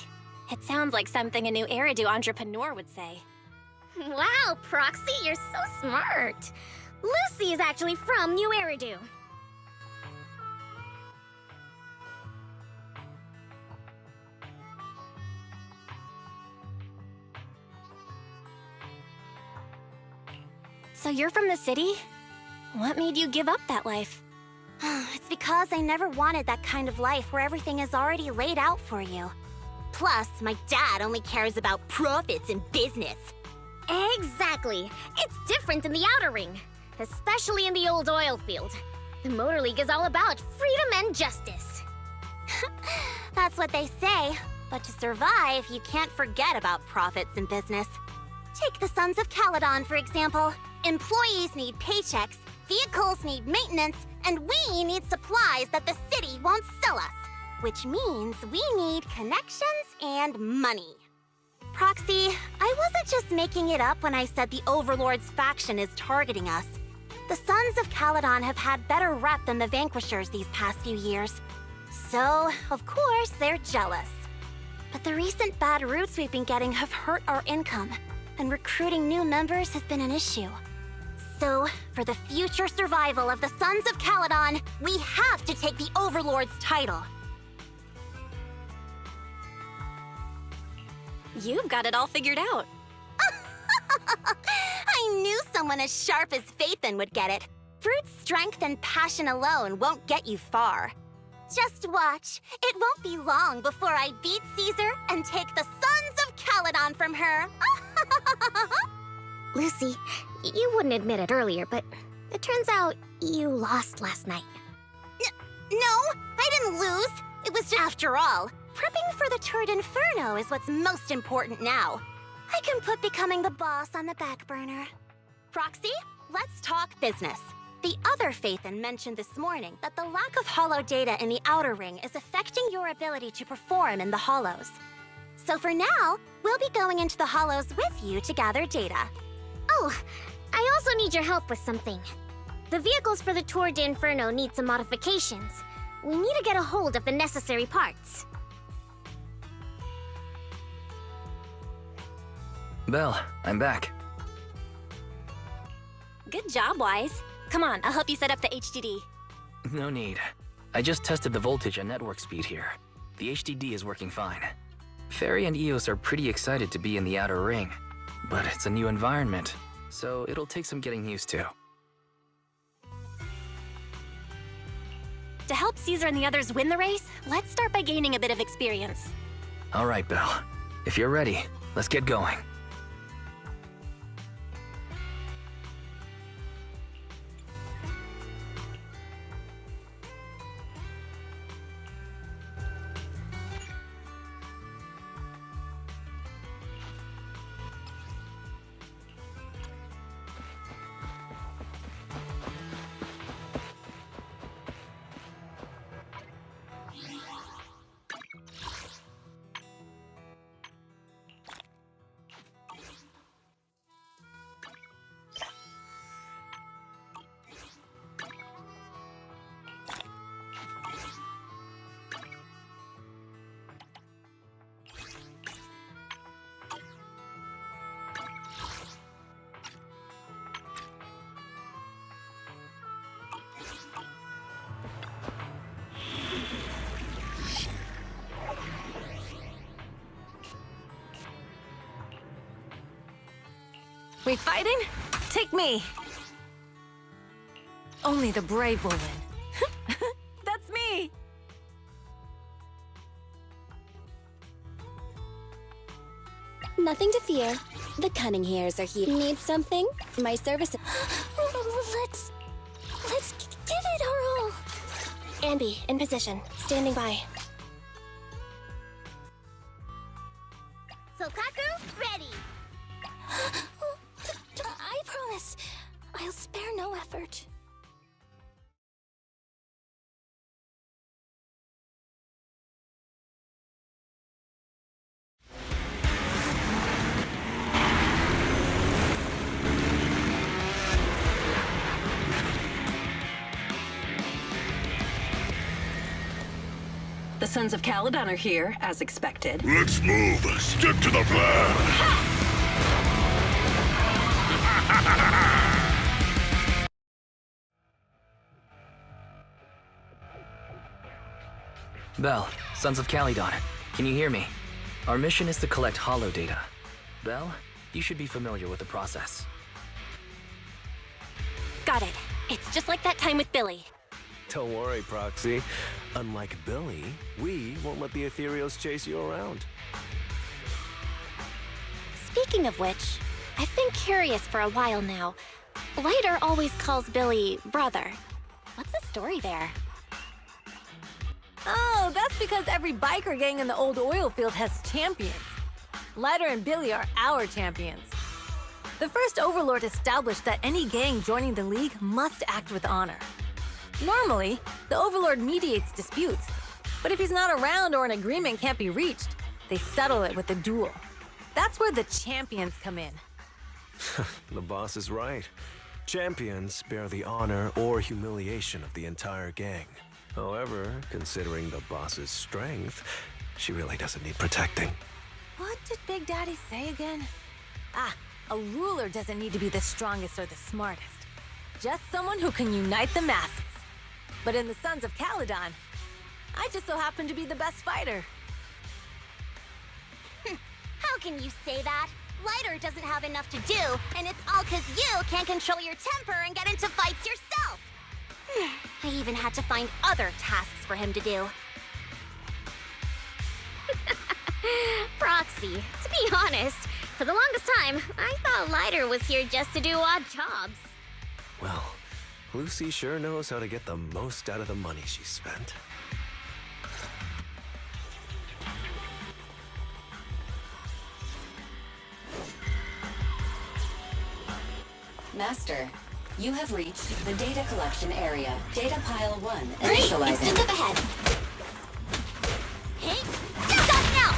It sounds like something a new Eridu entrepreneur would say. Wow, Proxy, you're so smart. Lucy is actually from New Eridu. So you're from the city? What made you give up that life? It's because I never wanted that kind of life where everything is already laid out for you. Plus, my dad only cares about profits and business. Exactly. It's different in the Outer Ring, especially in the old oil field. The Motor League is all about freedom and justice. That's what they say. But to survive, you can't forget about profits and business. Take the Sons of Caledon, for example. Employees need paychecks, vehicles need maintenance, and we need supplies that the city won't sell us. Which means we need connections and money. Proxy, I wasn't just making it up when I said the Overlord's faction is targeting us. The Sons of Caledon have had better rep than the Vanquishers these past few years. So, of course, they're jealous. but the recent bad routes we've been getting have hurt our income, and recruiting new members has been an issue. So, for the future survival of the Sons of Caledon, we have to take the Overlord's title. You've got it all figured out. I knew someone as sharp as Phaethon would get it. Brute strength and passion alone won't get you far. Just watch. It won't be long before I beat Caesar and take the Sons of Caledon from her. Lucy, you wouldn't admit it earlier, but it turns out you lost last night. No, I didn't lose. It was just, after all, prepping for the Tour d'Inferno is what's most important now. I can put becoming the boss on the back burner. Proxy, let's talk business. The other Phaethon mentioned this morning that the lack of hollow data in the Outer Ring is affecting your ability to perform in the Hollows. So for now, we'll be going into the Hollows with you to gather data. Oh, I also need your help with something. The vehicles for the Tour d'Inferno need some modifications. We need to get a hold of the necessary parts. Belle, I'm back. Good job, Wise. Come on, I'll help you set up the HDD. No need. I just tested the voltage and network speed here. The HDD is working fine. Fairy and Eos are pretty excited to be in the Outer Ring, but it's a new environment, so it'll take some getting used to. To help Caesar and the others win the race, let's start by gaining a bit of experience. All right, Belle. If you're ready, let's get going. We fighting? Take me. Only the brave will win. That's me. Nothing to fear. The cunning hairs are here. Need something? My service. Let's give it our all. Anby, in position. Standing by. Sokaku, ready. I promise. I'll spare no effort. The Sons of Caledon are here, as expected. Let's move. Stick to the plan. Belle, Sons of Caledon, can you hear me? Our mission is to collect hollow data. Belle, you should be familiar with the process. Got it. It's just like that time with Billy. Don't worry, Proxy. Unlike Billy, we won't let the Ethereals chase you around. Speaking of which, I've been curious for a while now. Lighter always calls Billy brother. What's the story there? Oh, that's because every biker gang in the old oil field has champions. Lighter and Billy are our champions. The first Overlord established that any gang joining the League must act with honor. Normally, the Overlord mediates disputes, but if he's not around or an agreement can't be reached, they settle it with a duel. That's where the champions come in. The boss is right. Champions bear the honor or humiliation of the entire gang. However, considering the boss's strength, she really doesn't need protecting. What did Big Daddy say again? Ah, a ruler doesn't need to be the strongest or the smartest. Just someone who can unite the masses. But in the Sons of Caledon, I just so happen to be the best fighter. How can you say that? Lighter doesn't have enough to do, and it's all 'cause you can't control your temper and get into fights yourself. I even had to find other tasks for him to do. Proxy, to be honest, for the longest time, I thought Lighter was here just to do odd jobs. Well, Lucy sure knows how to get the most out of the money she spent. Master, you have reached the data collection area. Data pile 1 Great, it's initializing. just up ahead. Hey, stop now!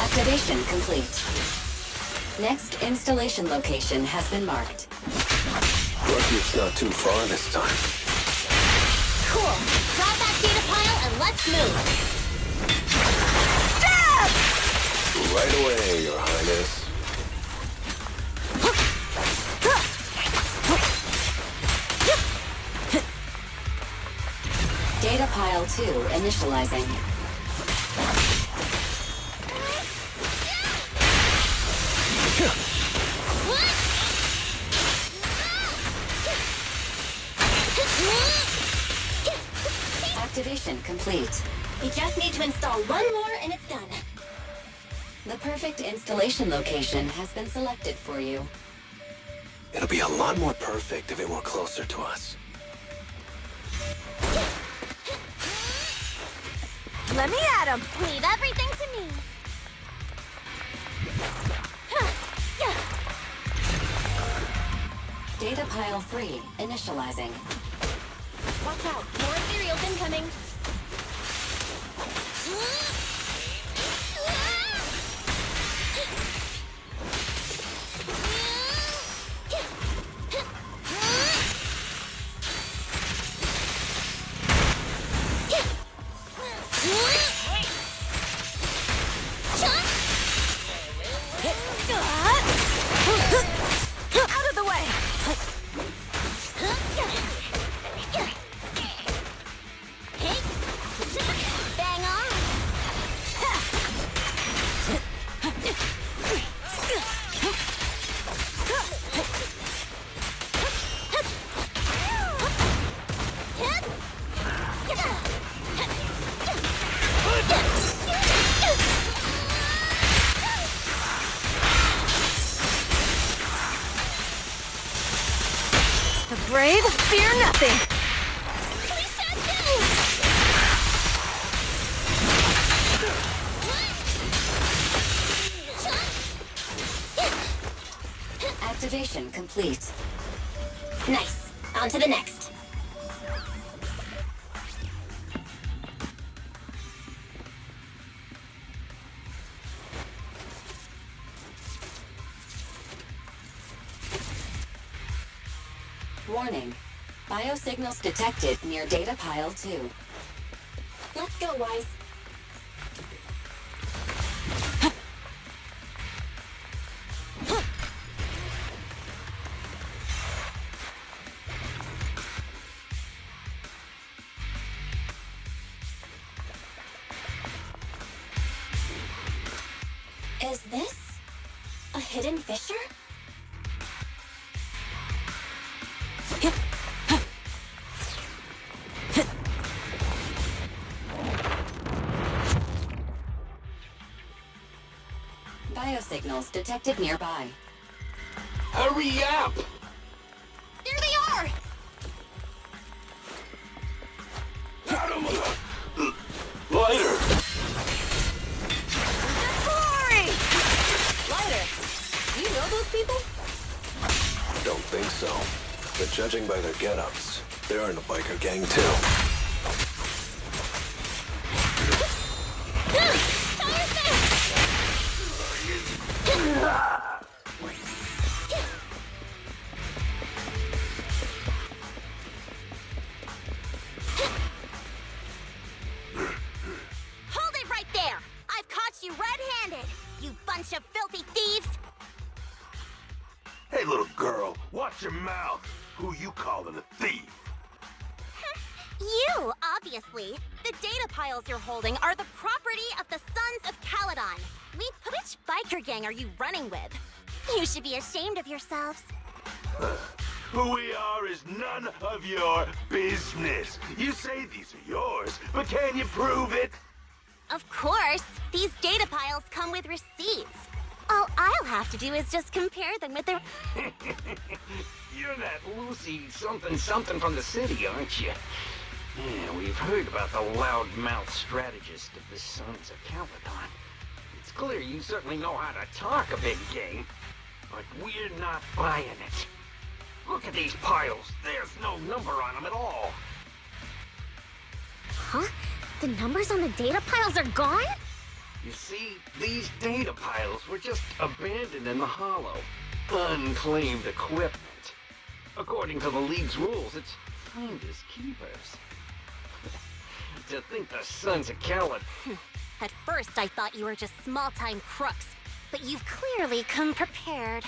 Activation complete. Next installation location has been marked. Lucky it's not too far this time. Cool. Grab that data pile and let's move. Right away, Your Highness. Data pile 2 initializing. Activation complete. We just need to install one more and it's done. The perfect installation location has been selected for you. It'll be a lot more perfect if it were closer to us. Let me at him. Leave everything to me. Data pile 3 initializing. Watch out, more ethereals incoming. Out of the way! Bang on! The brave fear nothing. Activation complete. Nice. On to the next. Warning. Biosignals detected near data pile 2. Let's go, Wise. Is this a hidden fissure? biosignals detected nearby. Hurry up! There they are! Lighter! Glory! Lighter, you know those people? Don't think so. But judging by their get-ups, they're in a biker gang too. Hold it right there! I've caught you red-handed, you bunch of filthy thieves! Hey, little girl, watch your mouth. Who you calling a thief? You, obviously. The data piles you're holding are the property of the Sons of Caledon. Which biker gang are you running with? You should be ashamed of yourselves. Who we are is none of your business. You say these are yours, but can you prove it? Of course. These data piles come with receipts. All I'll have to do is just compare them with their... You're that Lucy something from the city, aren't you? Yeah, we've heard about the loudmouth strategist of the Sons of Caledon. It's clear you certainly know how to talk a big game, but we're not buying it. Look at these piles. There's no number on them at all. Huh? The numbers on the data piles are gone? You see, these data piles were just abandoned in the hollow. Unclaimed equipment. According to the League's rules, it's finders keepers. To think the Sons of Caledon... At first, I thought you were just small-time crooks, but you've clearly come prepared.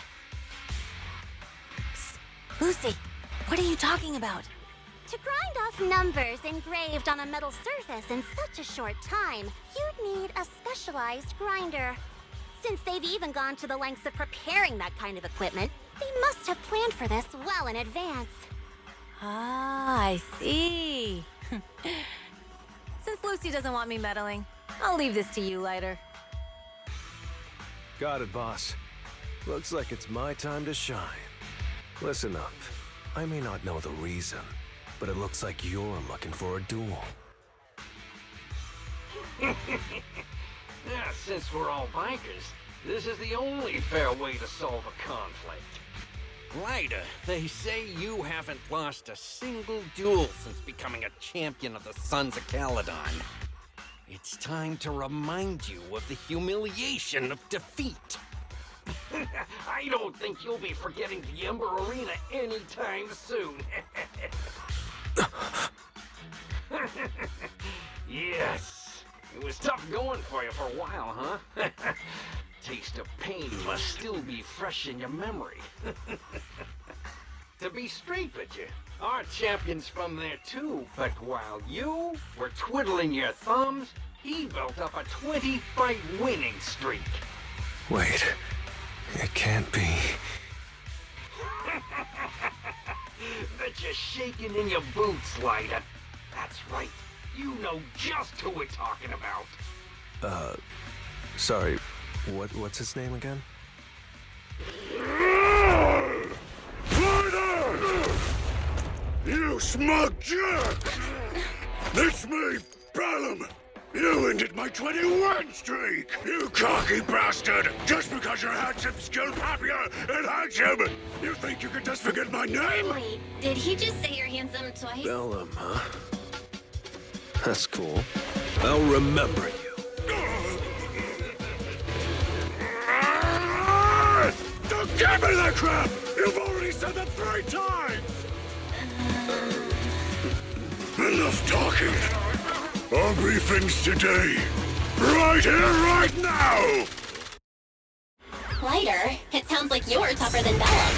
Psst. Lucy, what are you talking about? To grind off numbers engraved on a metal surface in such a short time, you'd need a specialized grinder. Since they've even gone to the lengths of preparing that kind of equipment, they must have planned for this well in advance. Ah, I see. Since Lucy doesn't want me meddling, I'll leave this to you, Lighter. Got it, boss. Looks like it's my time to shine. Listen up. I may not know the reason, but it looks like you're looking for a duel. Yeah, since we're all bikers, this is the only fair way to solve a conflict. Lighter, they say you haven't lost a single duel since becoming a champion of the Sons of Caledon. It's time to remind you of the humiliation of defeat. I don't think you'll be forgetting the Ember Arena anytime soon. Yes, it was tough going for you for a while, huh? Taste of pain must still be fresh in your memory. To be straight with you, our champion's from there too, but while you were twiddling your thumbs, he built up a 20-fight winning streak. Wait, it can't be. Bet you're shaking in your boots, Lighter. That's right, you know just who we're talking about. Sorry, what's his name again? You smug jerk! It's me, Bellum! You ended my 21 streak! You cocky bastard! Just because you're handsome, skilled, happier, and handsome! You think you can just forget my name? Wait, did he just say you're handsome twice? Bellum, huh? That's cool. I'll remember you. Don't give me that crap! You've already said that 3 times! Enough talking. I'll be things today. Right here, right now! Lighter, it sounds like you're tougher than Bellum.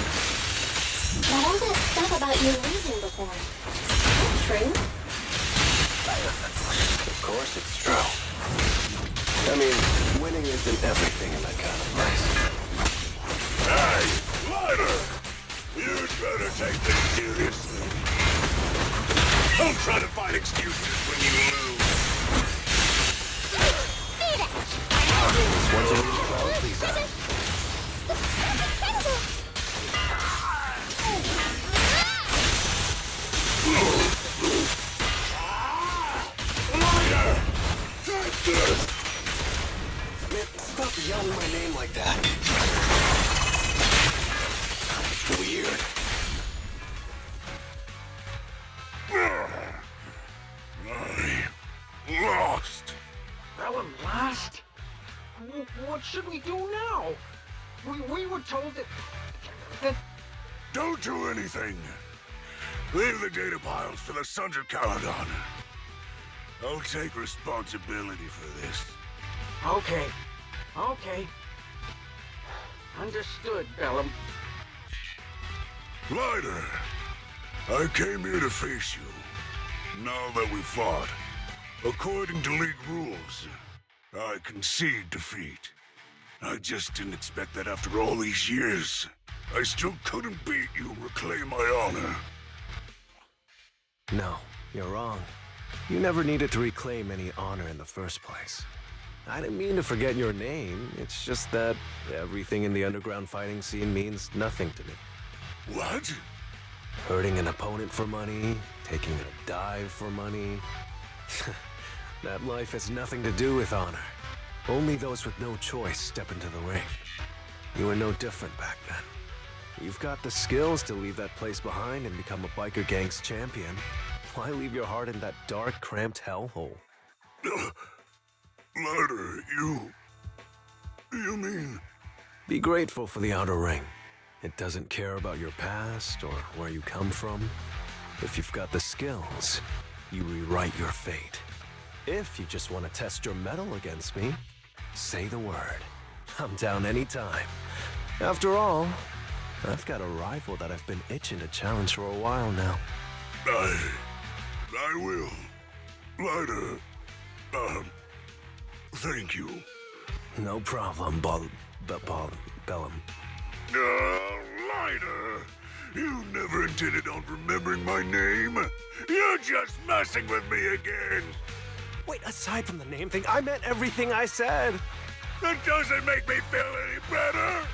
But all that stuff about you losing before, is that true? Of course it's true. I mean, winning isn't everything in that kind of place. Hey, Lighter! You'd better take this seriously. Don't try to find excuses when you lose. Beat it! One's a crowd, please. Man, stop yelling my name like that. It's weird. Lost. Bellum lost? What should we do now? We were told that... Don't do anything. Leave the data piles to the Sons of Caledon. I'll take responsibility for this. Okay. Understood, Bellum. Lighter, I came here to face you. Now that we fought, according to League rules, I concede defeat. I just didn't expect that after all these years, I still couldn't beat you and reclaim my honor. No, you're wrong. You never needed to reclaim any honor in the first place. I didn't mean to forget your name. It's just that everything in the underground fighting scene means nothing to me. What? Hurting an opponent for money, taking a dive for money. That life has nothing to do with honor. Only those with no choice step into the ring. You were no different back then. You've got the skills to leave that place behind and become a biker gang's champion. Why leave your heart in that dark, cramped hellhole? Lighter, you mean... Be grateful for the outer ring. It doesn't care about your past or where you come from. If you've got the skills, you rewrite your fate. If you just want to test your mettle against me, say the word. I'm down anytime. After all, I've got a rival that I've been itching to challenge for a while now. I will. Lighter, thank you. No problem, Bellum. Lighter! You never intended on remembering my name. You're just messing with me again. Wait, aside from the name thing, I meant everything I said. That doesn't make me feel any better.